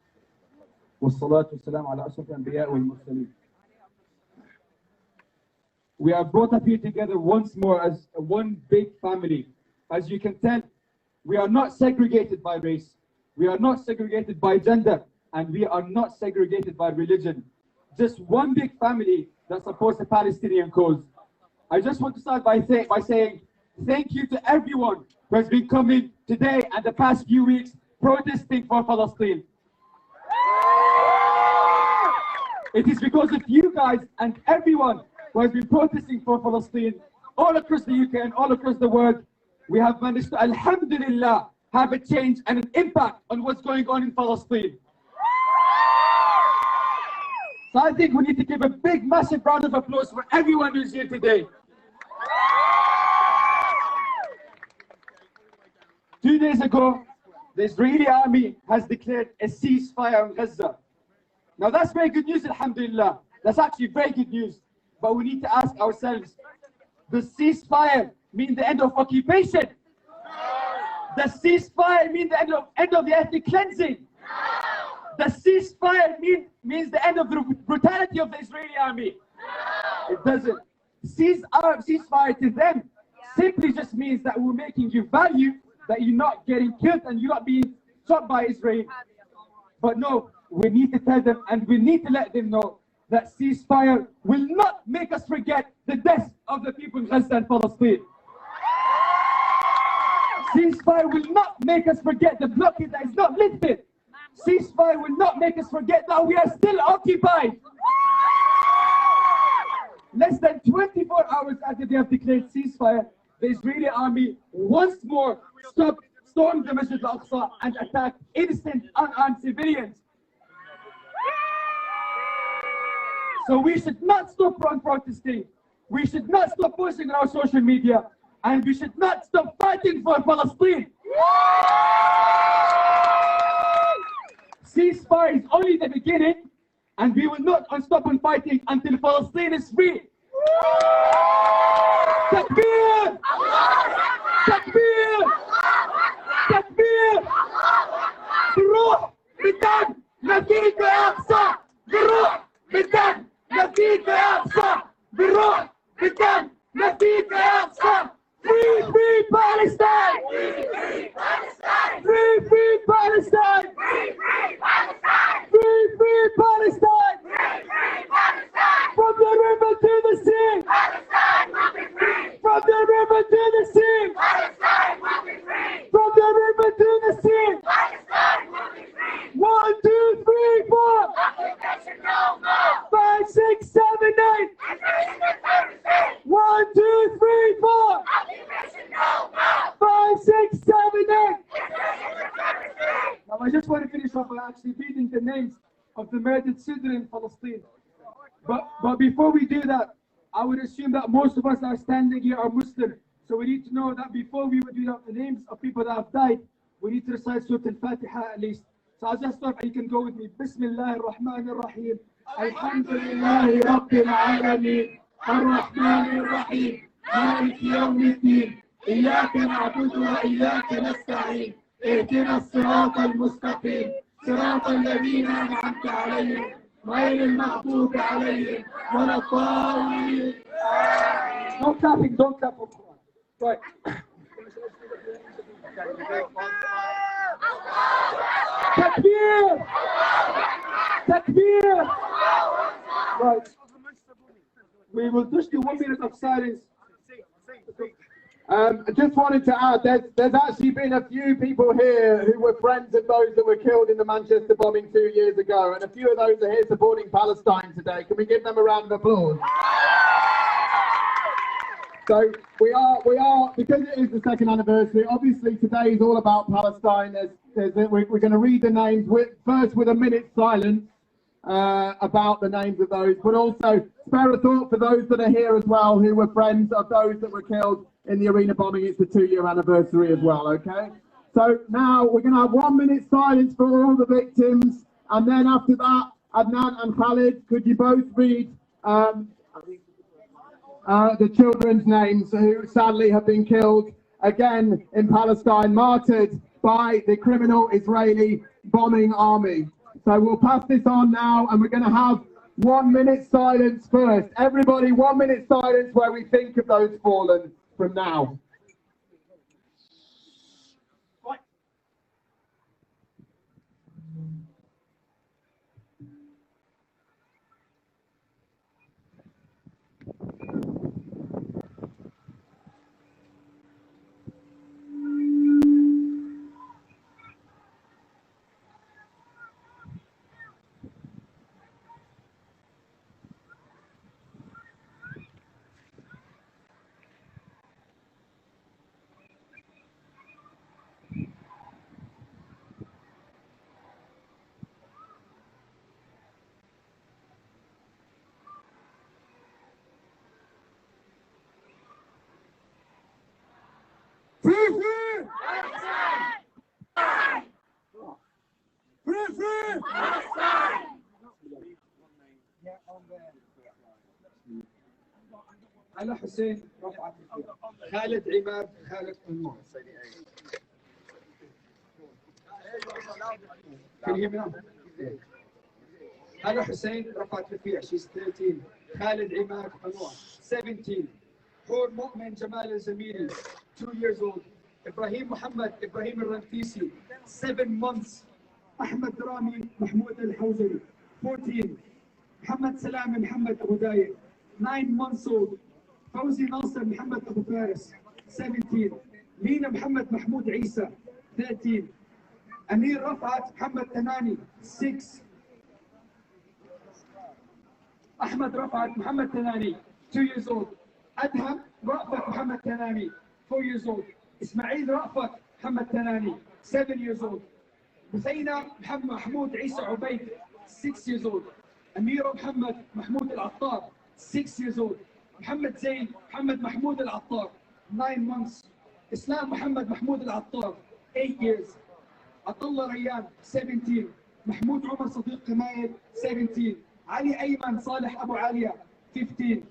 والصلاة والسلام على أشرف الأنبياء والمرسلين. We are brought up here together once more as one big family. As you can tell, we are not segregated by race, we are not segregated by gender, and we are not segregated by religion. Just one big family that supports the Palestinian cause. I just want to start by saying thank you to everyone who has been coming today and the past few weeks protesting for Palestine. It is because of you guys and everyone who has been protesting for Palestine all across the UK and all across the world, we have managed to, alhamdulillah, have a change and an impact on what's going on in Palestine. So I think we need to give a big, massive round of applause for everyone who's here today. 2 days ago, the Israeli army has declared a ceasefire in Gaza. Now that's very good news, alhamdulillah. That's actually very good news. But we need to ask ourselves, does ceasefire mean the end of occupation? Does ceasefire mean the end of the ethnic cleansing? Does ceasefire means the end of the brutality of the Israeli army? It doesn't. Ceasefire to them simply just means that we're making you value that you're not getting killed and you're not being shot by Israel. But no, we need to tell them and we need to let them know that ceasefire will not make us forget the deaths of the people in Gaza and Palestine. Ceasefire will not make us forget the blockade that is not lifted. Ceasefire will not make us forget that we are still occupied. Less than 24 hours after they have declared ceasefire, the Israeli army once more stormed the Masjid al-Aqsa and attacked innocent, unarmed civilians. So we should not stop protesting. We should not stop posting on our social media. And we should not stop fighting for Palestine. Ceasefire is only the beginning, and we will not stop on fighting until Palestine is free. Takbir! Takbir! Takbir! بالروح بالدم نفديك يا أقصى! بالروح بالدم نفديك يا أقصى! بالروح بالدم نفديك يا أقصى! Free, free Palestine! Free, free Palestine! Free, free Palestine! Free, free Palestine! Free, free Palestine! Free, free Palestine! From the river to the sea! Palestine will be free! From the river to the sea! Palestine will be free! From the river to the sea! Palestine will be free! 1, 2, 3, 4! Occupation no more! 5, 6, 7, 8! Invasion of Palestine! 1, 2, 3, 4! 5, 6, 7, 8. Now I just want to finish off by actually reading the names of the murdered children in Palestine. But before we do that, I would assume that most of us are standing here are Muslim. So we need to know that before we would read out the names of people that have died, we need to recite Surah Al-Fatiha at least. So I'll just start and you can go with me. Bismillah ar-Rahman ar-Rahim. Alhamdulillahi Rabbil Alameen. Ar-Rahman ar-Rahim. مالك يوم الدين إياك نعبد وإياك نستعين اهدنا الصراط المستقيم صراط الذين أنعمت عليهم غير المغضوب عليهم ولا الضالين. Don't clapping, don't clap for Quran. Right. Takbir! Takbir! Right. We will just do 1 minute of silence. I just wanted to add, there's actually been a few people here who were friends of those that were killed in the Manchester bombing 2 years ago, and a few of those are here supporting Palestine today. Can we give them a round of applause? So we are, because it is the 2nd anniversary, obviously today is all about Palestine. We're going to read the names, first with a minute silence about the names of those, but also spare a thought for those that are here as well, who were friends of those that were killed in the arena bombing. It's the 2-year anniversary as well, okay? So now we're going to have 1 minute silence for all the victims, and then after that, Adnan and Khalid, could you both read the children's names who sadly have been killed again in Palestine, martyred by the criminal Israeli bombing army? So we'll pass this on now, and we're going to have 1 minute silence first. Everybody, 1 minute silence where we think of those fallen from now. على حسين رفعت خالد عماد خالد أنور على حسين رفعت رفيع she's 13 خالد عماد أنور 17 حور مؤمن جمال الزميلي 2 years old إبراهيم محمد إبراهيم الرنتيسي 7 months أحمد رامي محمود الحوزري 14 محمد سلام محمد أبو داير 9 months old فوزي ناصر محمد أبو فارس 17 لينا محمد محمود عيسى 13 أمير رفعت محمد تناني 6 أحمد رفعت محمد تناني 2 years old أدهم رأفت محمد تناني 4 years old إسماعيل رأفت محمد تناني 7 years old حسينة محمد محمود عيسى عبيد 6 years old أميرة محمد محمود العطار 6 years old محمد زين محمد محمود العطار 9 months إسلام محمد محمود العطار 8 years عبد الله ريان 17 محمود عمر صديق كمايل 17 علي أيمن صالح أبو عالية 15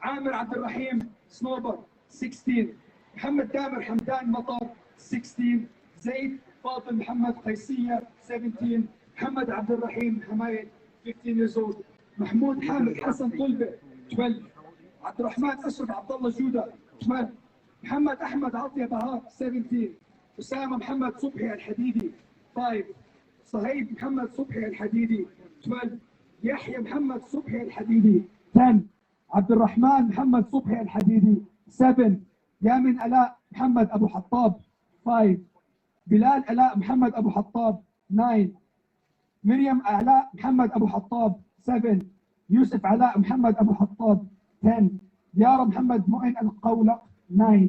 عامر عبد الرحيم سنوبر 16 محمد تامر حمدان مطر 16 زيد فاطم محمد قيسية 17 محمد عبد الرحيم حمايد 15 years old محمود حامد حسن طلبة 12 عبد الرحمن أشرف عبد الله جودة 12 محمد أحمد عطية بهار 17 أسامة محمد صبحي الحديدي 5 صهيب محمد صبحي الحديدي 12 يحيى محمد صبحي الحديدي 10 عبد الرحمن محمد صبحي الحديدي 7 يامن ألاء محمد أبو حطاب 5 بلال ألاء محمد أبو حطاب 9 مريم أعلاء محمد أبو حطاب 7 يوسف علاء محمد أبو حطاب 10 يارا محمد مؤمن القولق 9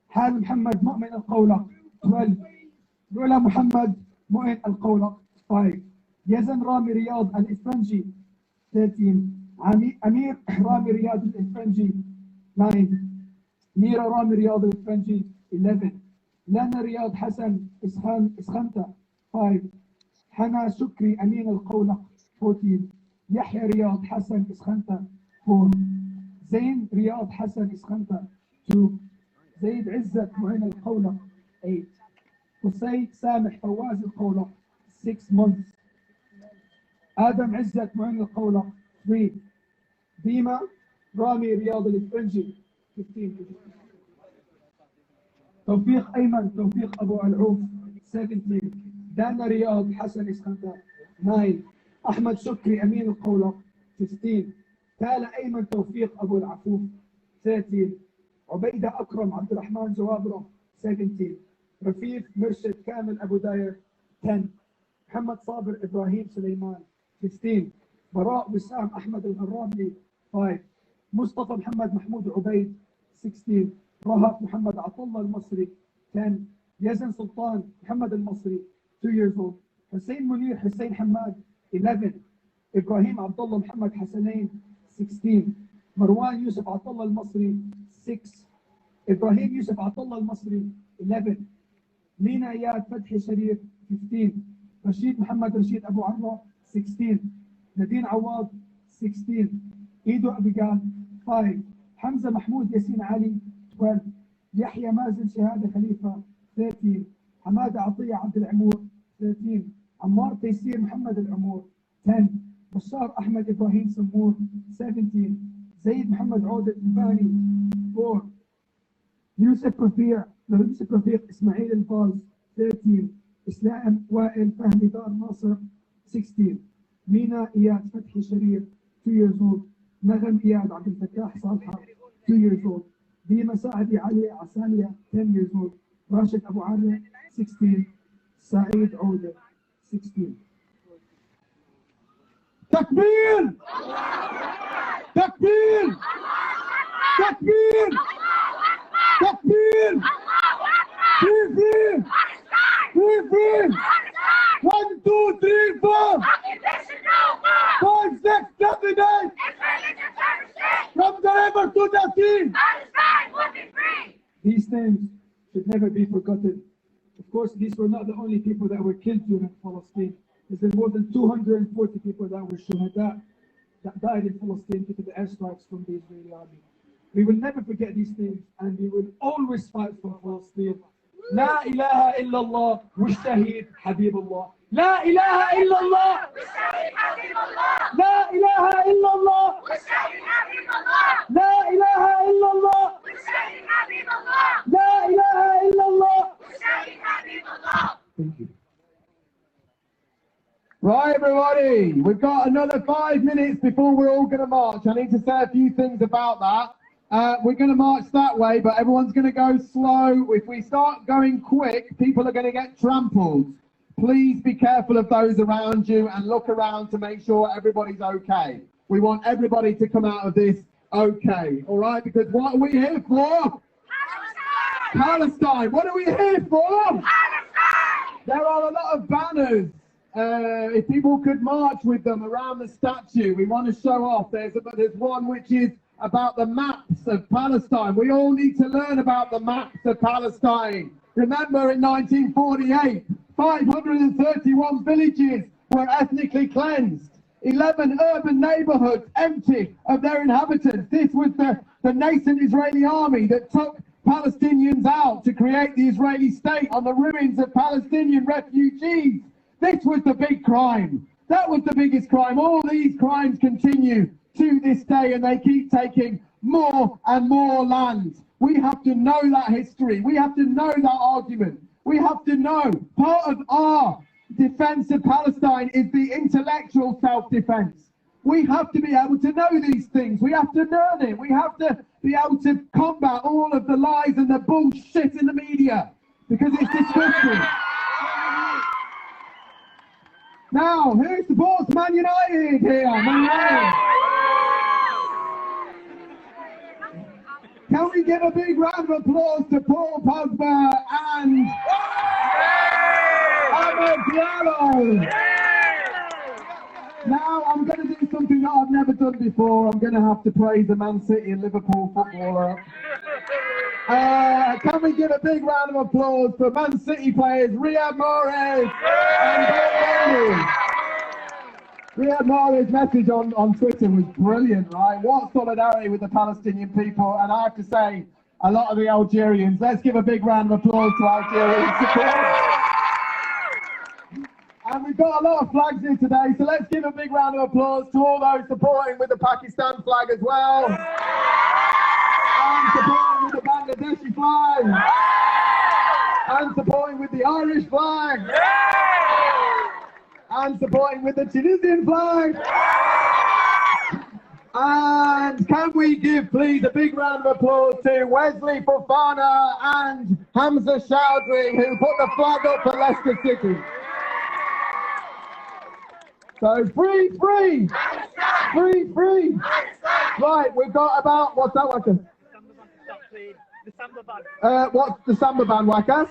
حال محمد مؤمن القولق 12 لولا محمد مؤمن القولق 5 يزن رامي رياض الإسفنجي 13 أمير رامي رياض الإسفنجي 9 ميرا رامي رياض الإسفنجي 11 لنا رياض حسن إسخنتا 5 حنا شكري أمين القولق 14 يحيى رياض حسن إسخنتا 4 زين رياض حسن إسخنتا 2 زيد عزت معين القولق 8 حسين سامح فواز القولق 6 months آدم عزت معين القولق 3 ديما رامي رياض الإسفنجي 15 توفيق أيمن توفيق أبو العوف 17 دانا رياض حسن إسخنتا 9 أحمد شكري أمين القولق 15 تالا أيمن توفيق أبو العفوف 13 عبيدة أكرم عبد الرحمن جوابرة 17 رفيف مرشد كامل أبو داير 10 محمد صابر إبراهيم سليمان 15 براء وسام أحمد الغرابلي 5 مصطفى محمد محمود عبيد 16 رهف محمد عطلة المصري 10 يزن سلطان محمد المصري 2 years old حسين منير حسين حماد 11 إبراهيم عبد الله محمد حسنين 16 مروان يوسف عبد الله المصري 6 إبراهيم يوسف عبد الله المصري 11 لينا إياد فتحي شريف 15 رشيد محمد رشيد أبو عمرو 16. Nadine Awad, 16. Ido Abigal, 5. Hamza Mahmoud Yassin Ali, 12. Yahya Mazen Shahada Khalifa, 13. Hamada Atiya Abdul Amur, 13. Ammar Taysir Muhammad Al Amur, 10. Bashar Ahmed Ibrahim Samur, 17. Zaid Muhammad Audet Bani, 4. Yusuf Rafiq Ismail Al Faz, 13. Islam Wael Fahmi Dar Nasser, 16. Mina Iyad Fathi Sharif, 2 years old. Nagam Iyad Abdul Fattah Salha, 2 years old. Dima Saadi Ali Asalia, 10 years old. Rashid Abu Ali, 16. Saeed Audet, 16. Takbir! Takbir! Takbir! Takbir! Free, free! Free, free! 1, 2, 3, 4! 5, 6, 7, 8! From the river to the sea! These names should never be forgotten. Of course, these were not the only people that were killed during Palestine. There's been more than 240 people that were shuhada, that died in Palestine due to the airstrikes from the Israeli army. We will never forget these names, and we will always fight for Palestine. La ilaha illallah, washahid Habibullah. La ilaha illallah, washahid Habibullah. La ilaha illallah, washahid Habibullah. La ilaha illallah, washahid Habibullah. La ilaha illallah, washahid Habibullah. Thank you. Right, everybody, we've got another 5 minutes before we're all going to march. I need to say a few things about that. We're going to march that way, but everyone's going to go slow. If we start going quick, people are going to get trampled. Please be careful of those around you and look around to make sure everybody's okay. We want everybody to come out of this okay, all right? Because what are we here for? Palestine. What are we here for? Palestine. There are a lot of banners. If people could march with them around the statue, we want to show off. There's one which is about the maps of Palestine. We all need to learn about the maps of Palestine. Remember, in 1948, 531 villages were ethnically cleansed. 11 urban neighborhoods empty of their inhabitants. This was the nascent Israeli army that took Palestinians out to create the Israeli state on the ruins of Palestinian refugees. This was the big crime. That was the biggest crime. All these crimes continue to this day, and they keep taking more and more land. We have to know that history. We have to know that argument. We have to know part of our defense of Palestine is the intellectual self-defense. We have to be able to know these things. We have to learn it. We have to be able to combat all of the lies and the bullshit in the media, because it's disgusting. Now, who supports Man United here? Man United. Can we give a big round of applause to Paul Pogba and Ahmed Diallo? Now, I'm going to do something that I've never done before. I'm going to have to praise a Man City and Liverpool footballer. Can we give a big round of applause for Man City players Riyad Mahrez and Delaney? Riyad Mahrez's message on Twitter was brilliant, right? What solidarity with the Palestinian people. And I have to say, a lot of the Algerians, let's give a big round of applause to Algerian support. And we've got a lot of flags here today, so let's give a big round of applause to all those supporting with the Pakistan flag as well. And supporting with the Bangladeshi flag. And supporting with the Irish flag. And supporting with the Tunisian flag. And can we give, please, a big round of applause to Wesley Fofana and Hamza Chowdhury, who put the flag up for Leicester City. So free, free, free, free. Right, we've got about, what's that, Wackers? What's the Samba band, Wackers?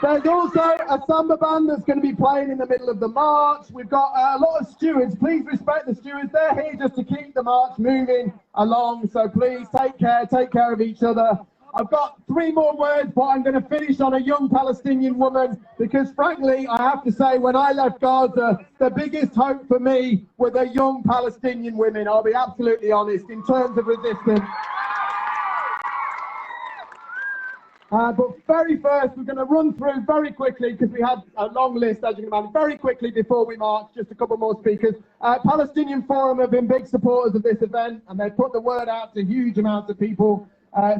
There's also a Samba band that's going to be playing in the middle of the march. We've got a lot of stewards. Please respect the stewards. They're here just to keep the march moving along. So please take care of each other. I've got 3 more words, but I'm going to finish on a young Palestinian woman because, frankly, I have to say, when I left Gaza, the biggest hope for me were the young Palestinian women. I'll be absolutely honest, in terms of resistance. But very first, we're going to run through very quickly, because we had a long list, as you can imagine, very quickly before we march, just a couple more speakers. Palestinian Forum have been big supporters of this event, and they've put the word out to huge amounts of people.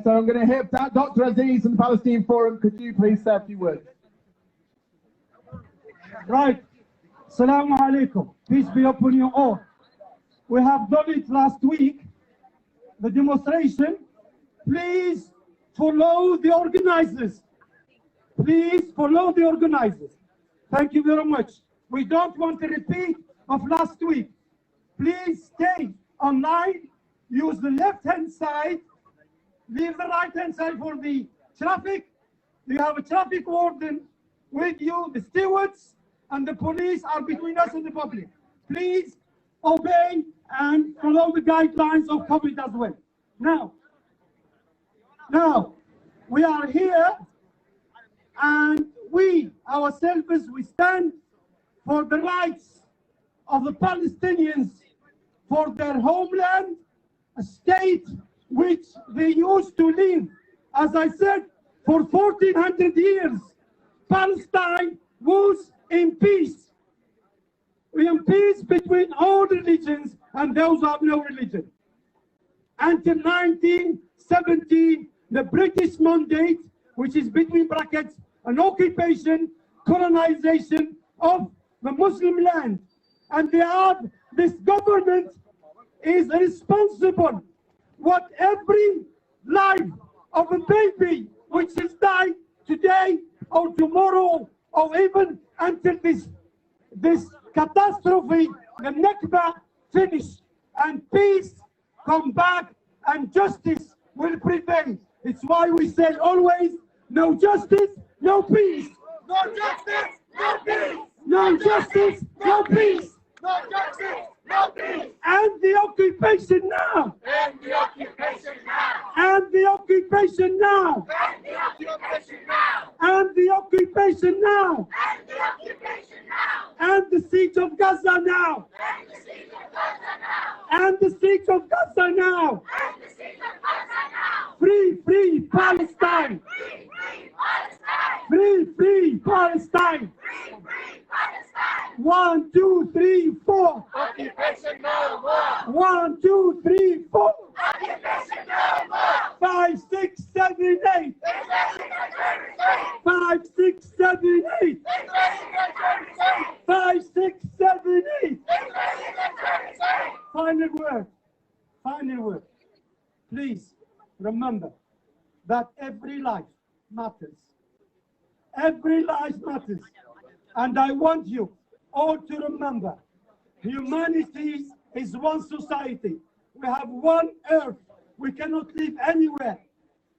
So I'm going to hit Dr. Aziz and the Palestinian Forum. Could you please say a few words? Right. Assalamu alaikum. Peace be upon you all. We have done it last week, the demonstration. Please follow the organizers. Please follow the organizers. Thank you very much. We don't want a repeat of last week. Please stay online. Use the left-hand side. Leave the right-hand side for the traffic. You have a traffic warden with you. The stewards and the police are between us and the public. Please obey and follow the guidelines of COVID as well. Now, we are here, and we ourselves, we stand for the rights of the Palestinians, for their homeland, a state which they used to live, as I said, for 1400 years. Palestine was in peace. We are in peace between all religions and those of no religion. Until 1917, the British mandate, which is between brackets, an occupation, colonization of the Muslim land. And they have, this government is responsible what every life of a baby which is died today or tomorrow or even until this catastrophe, the Nakba, finish and peace come back and justice will prevail. It's why we say always, no justice, no peace. No justice, no peace. No justice, no peace. No justice, no peace. And the occupation now. And the occupation now. And the occupation now. And the occupation now. And the occupation now. And the occupation now. And the siege of Gaza now. And the siege of Gaza now. And the siege of Gaza now. And the siege of Gaza now. Free, free Palestine. Free, free Palestine. Free, free Palestine. Free, free Palestine. 1, 2, 3, 4. Occupation no more. 1, 2, 3, 4. Occupation no more. 5, 6, 7, 8. 5, 6, 7, 8. 5, 6, 7, 8. Final word. Final word. Please remember that every life matters. Every life matters. And I want you all to remember, humanity is one society. We have one earth. We cannot live anywhere.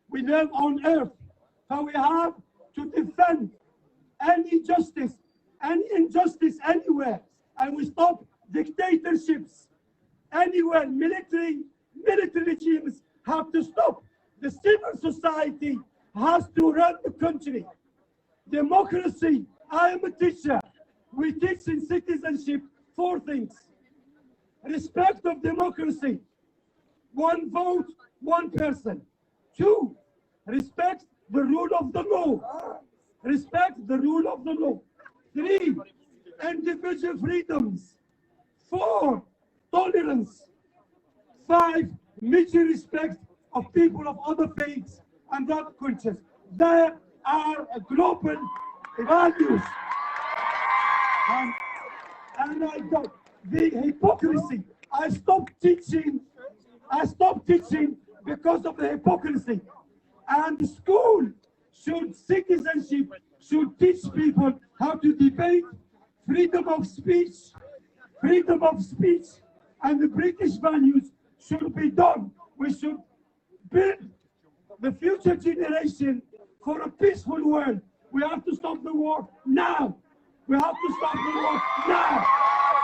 We live on earth. So we have to defend any justice, any injustice anywhere. And we stop dictatorships anywhere. Military regimes have to stop. The civil society has to run the country. Democracy. I am a teacher. We teach in citizenship 4 things. Respect of democracy. 1 vote, 1 person. 2, respect the rule of the law. Respect the rule of the law. 3, individual freedoms. 4, tolerance. 5, mutual respect of people of other faiths and other cultures. There are global values. And I don't. The hypocrisy. I stopped teaching because of the hypocrisy. And the school citizenship should teach people how to debate, freedom of speech, and the British values should be done. We should build the future generation for a peaceful world. We have to stop the war now. We have to stop the war now.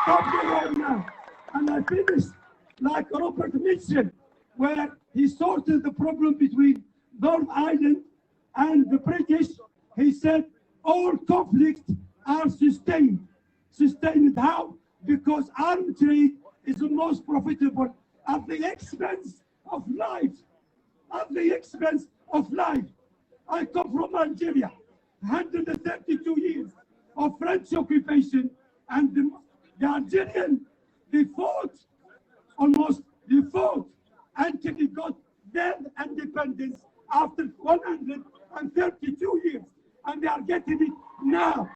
Stop the war now. And I finish like Robert Mitchell, where he sorted the problem between North Island and the British, he said all conflicts are sustained. Sustained how? Because arms trade is the most profitable at the expense of life. At the expense of life. I come from Algeria, 132 years of French occupation, and the Algerian, they fought until they got their independence after 132 years, and they are getting it now.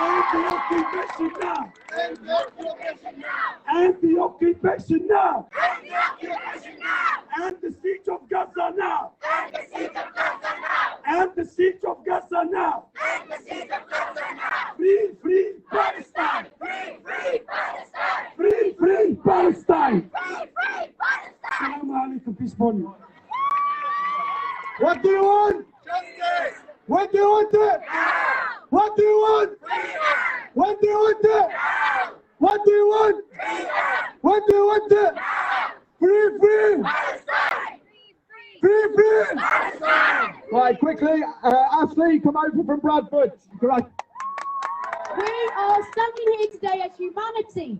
And the occupation now. And the occupation now. And the occupation now. And the occupation now. And the siege of Gaza now. And the siege of Gaza now. And the siege of Gaza now. And the siege of Gaza now. Free, free Palestine. Free, free Palestine. Free, free Palestine. Free, free Palestine. Assalamu alaikum, peace morning. What do you want? Justice! What do you want it? What do you want? What do you want it? What do you want? What do you want it? Free, free! Free, free! Right, quickly, Ashley, come over from Bradford. Right. We are standing here today as humanity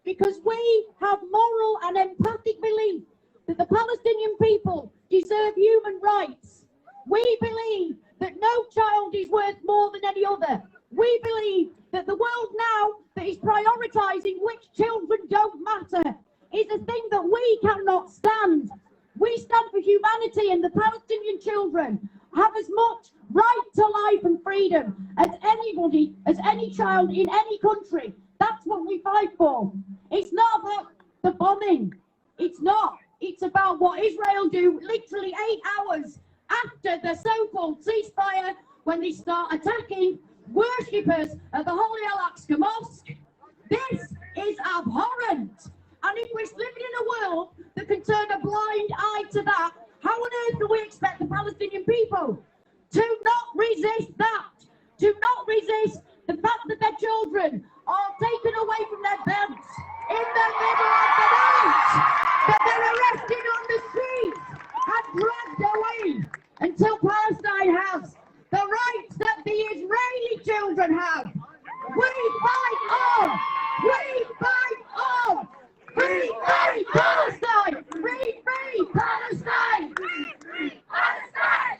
because we have moral and empathic belief that the Palestinian people deserve human rights. We believe that no child is worth more than any other. We believe that the world now that is prioritising which children don't matter is a thing that we cannot stand. We stand for humanity, and the Palestinian children have as much right to life and freedom as anybody, as any child in any country. That's what we fight for. It's not about the bombing. It's not. It's about what Israel do literally 8 hours after the so-called ceasefire, when they start attacking worshippers at the Holy Al-Aqsa Mosque. This is abhorrent. And if we're living in a world that can turn a blind eye to that, how on earth do we expect the Palestinian people to not resist that? To not resist the fact that their children are taken away from their beds in the middle of the night, that they're arrested on the streets and dragged away until Palestine has the rights that the Israeli children have. We fight on! We fight on! Free, free Palestine! Free, free Palestine! Free, free Palestine!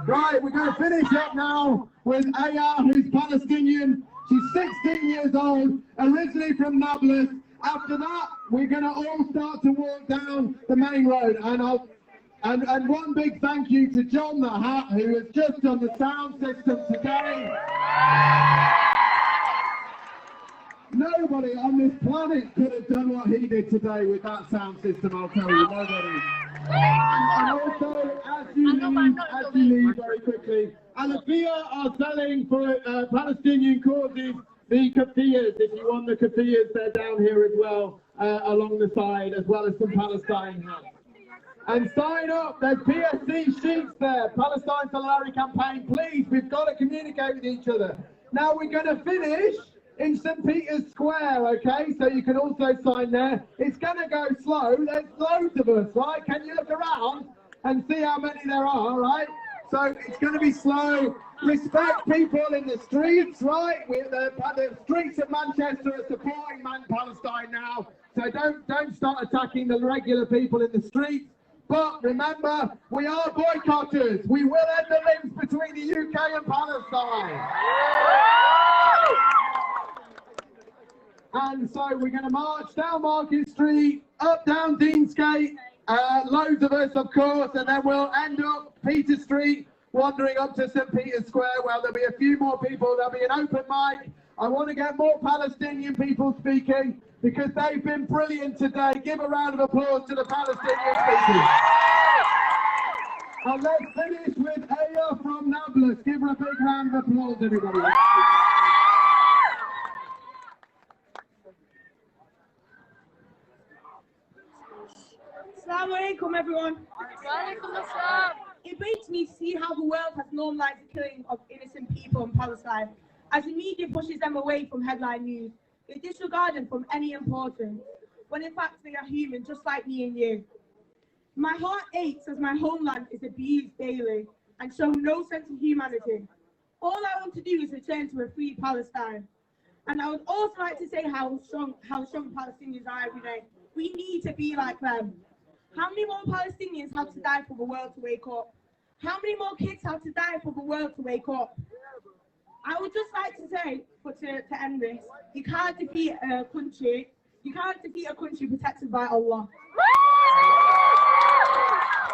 Right, we're going to finish up now with Aya, who's Palestinian. She's 16 years old, originally from Nablus. After that, we're going to all start to walk down the main road. And one big thank you to John the Hat, who has just done the sound system today. Nobody on this planet could have done what he did today with that sound system, I'll tell you, nobody. And also, as you leave very quickly, Alafia are selling for Palestinian causes the kafiyas. If you want the kafiyas, they're down here as well, along the side, as well as some Palestine hats. And sign up, there's PSC sheets there, Palestine Solidarity Campaign, please, we've got to communicate with each other. Now we're going to finish in St. Peter's Square, okay, so you can also sign there. It's going to go slow, there's loads of us, right? Can you look around and see how many there are, right? So it's going to be slow. Respect people in the streets, right? The streets of Manchester are supporting Palestine now, so don't start attacking the regular people in the streets. But remember, we are boycotters. We will end the links between the UK and Palestine. And so we're going to march down Market Street, up down Deansgate, loads of us, of course, and then we'll end up Peter Street, wandering up to St. Peter's Square, where there'll be a few more people. There'll be an open mic. I want to get more Palestinian people speaking, because they've been brilliant today. Give a round of applause to the Palestinian speakers. And let's finish with Aya from Nablus. Give her a big round of applause, everybody. Assalamu alaikum, everyone. It makes me see how the world has normalized the killing of innocent people in Palestine, as the media pushes them away from headline news. They disregard them from any importance, when in fact they are human, just like me and you. My heart aches as my homeland is abused daily and show no sense of humanity. All I want to do is return to a free Palestine. And I would also like to say how strong Palestinians are every day. We need to be like them. How many more Palestinians have to die for the world to wake up? How many more kids have to die for the world to wake up? I would just like to say, to end this, you can't defeat a country protected by Allah.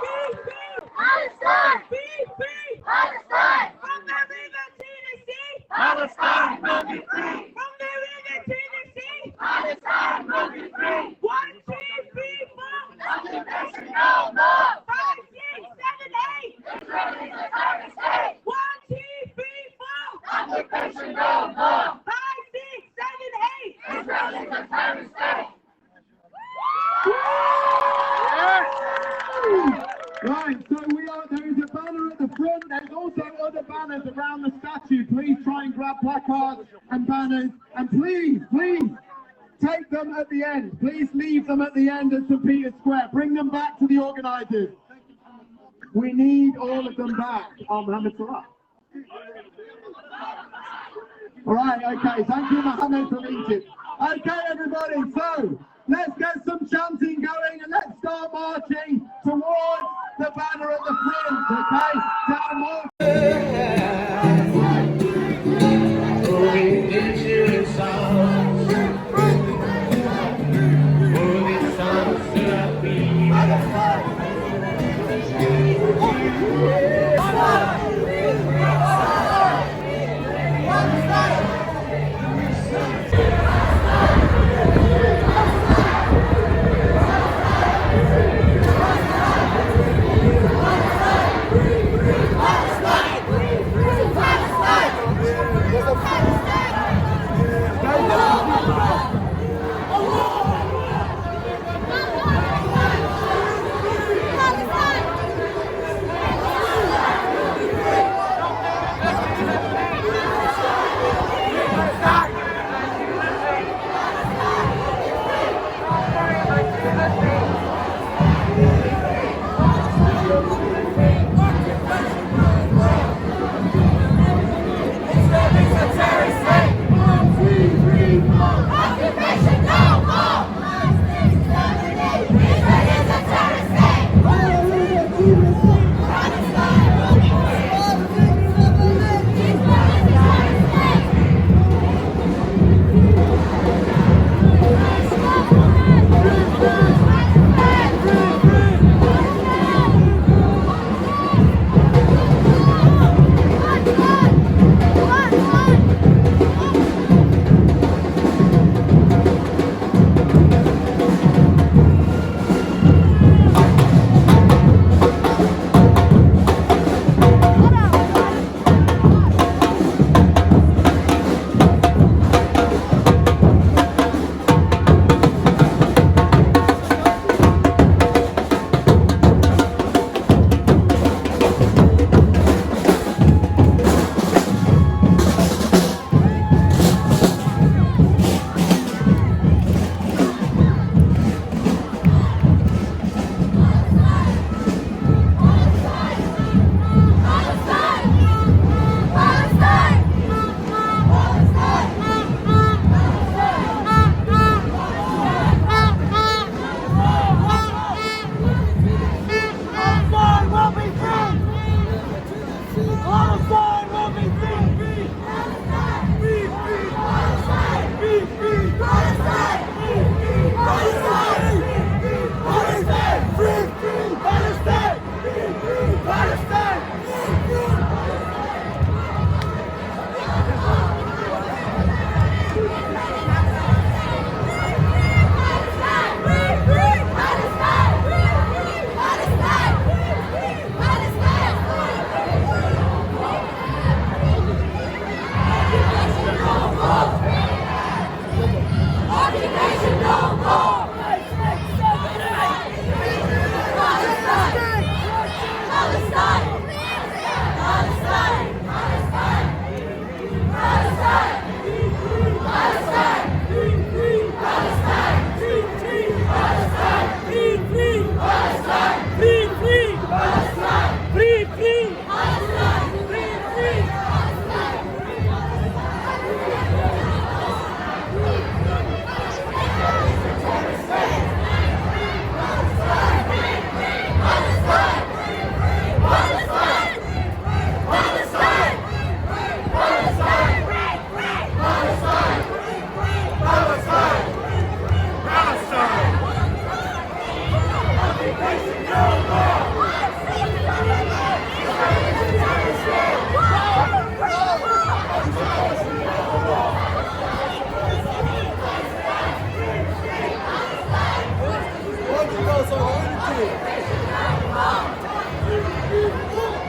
Be free! Palestine! Be free! Palestine! From the river to the sea! Palestine will be free! From the river to the sea! Palestine will be free! 1, 2, 3, 4! Occupation no more! 5, 6, 7, 8! Israel is a terrorist state! 1, 2, 3, 4! Occupation no more! 5, 6, 7, 8! Israel is a terrorist state! Right, so there is a banner at the front. There's also other banners around the statue. Please try and grab placards and banners. And please take them at the end. Please leave them at the end at St. Peter's Square. Bring them back to the organisers. We need all of them back. Oh, Mohammed Salah. All right, okay. Thank you, Mohammed, from Egypt. Okay, everybody, so let's get some chanting going and let's start marching towards the banner at the front, okay? Down more.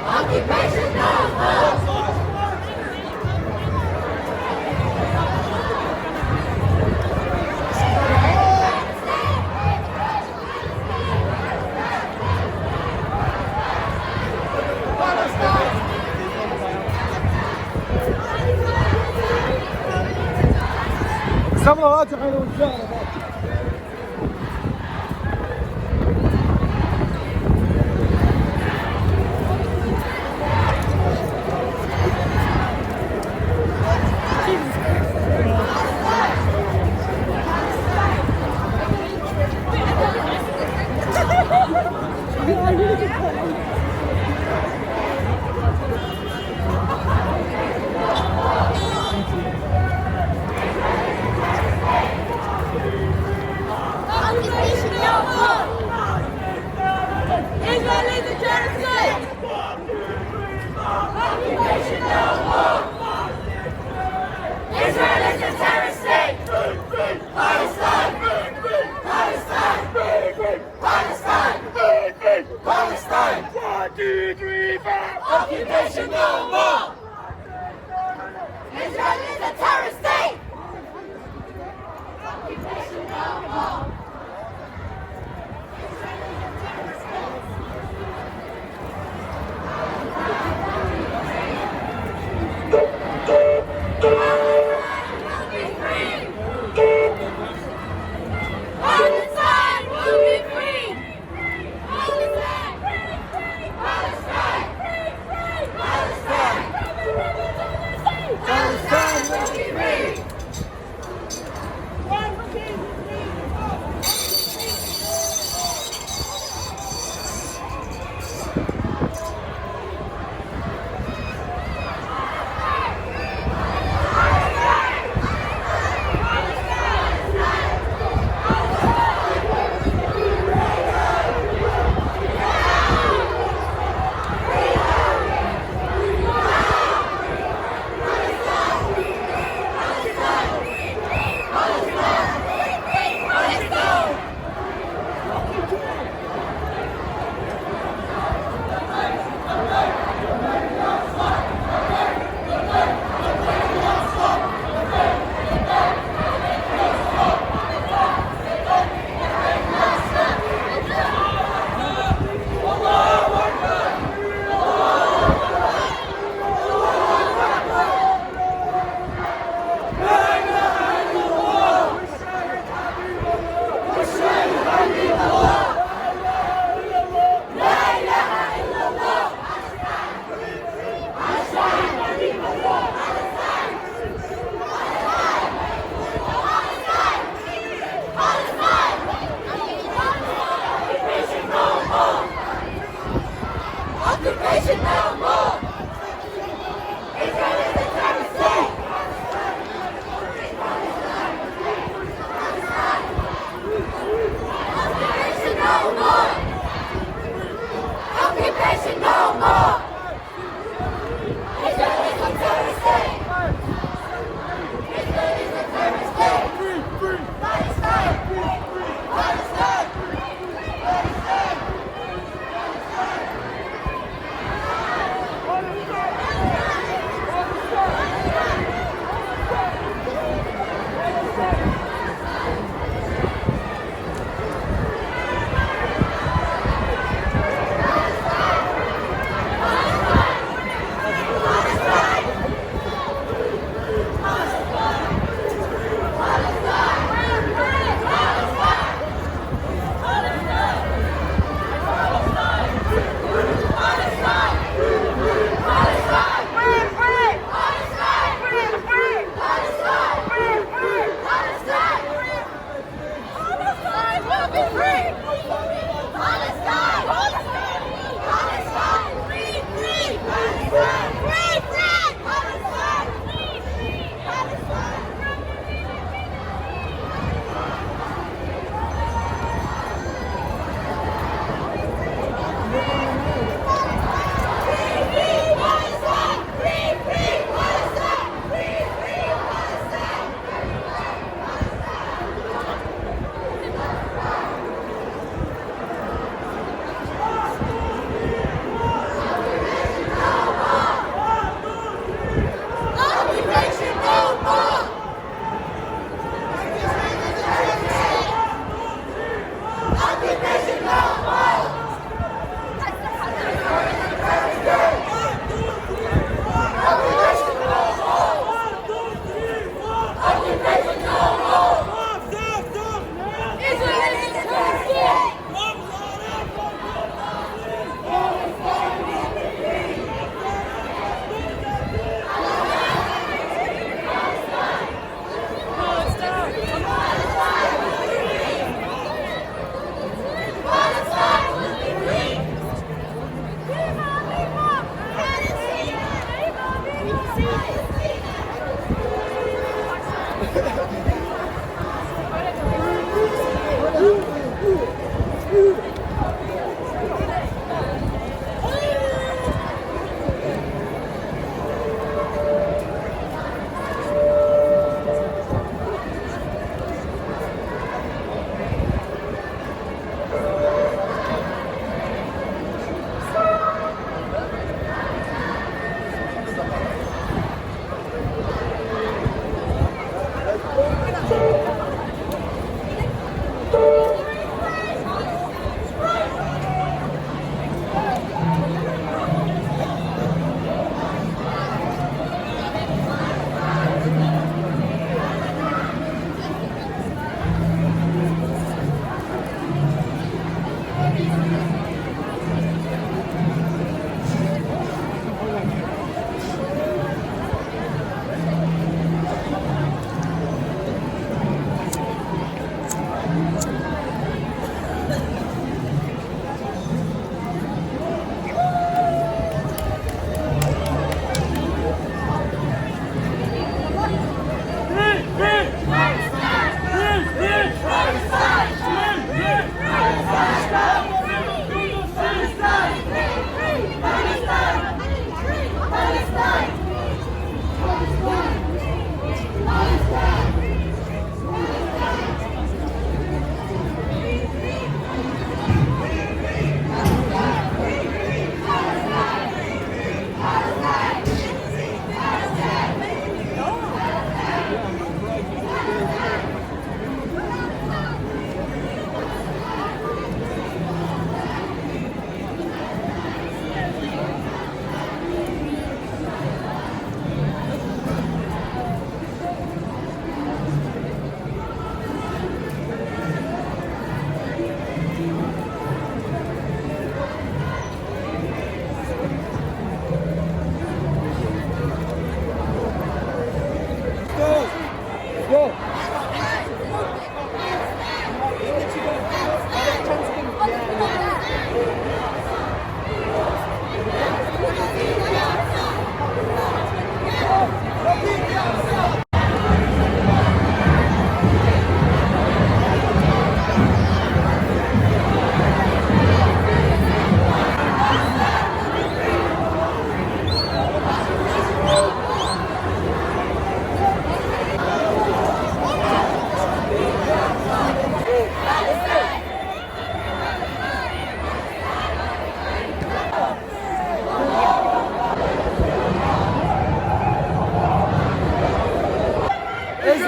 Occupation no more! السمراء تعالوا الجارة Occupation no more! Israel is a terrorist state! Occupation no more! Palestine will be free! Palestine! Palestine! Palestine! Palestine will be free! Occupation no more! Israel is a terrorist state! Occupation no more! Occupation no more! Israel is a terrorist state! Israel is a terrorist state! Palestine! Palestine! Palestine!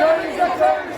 There is a curse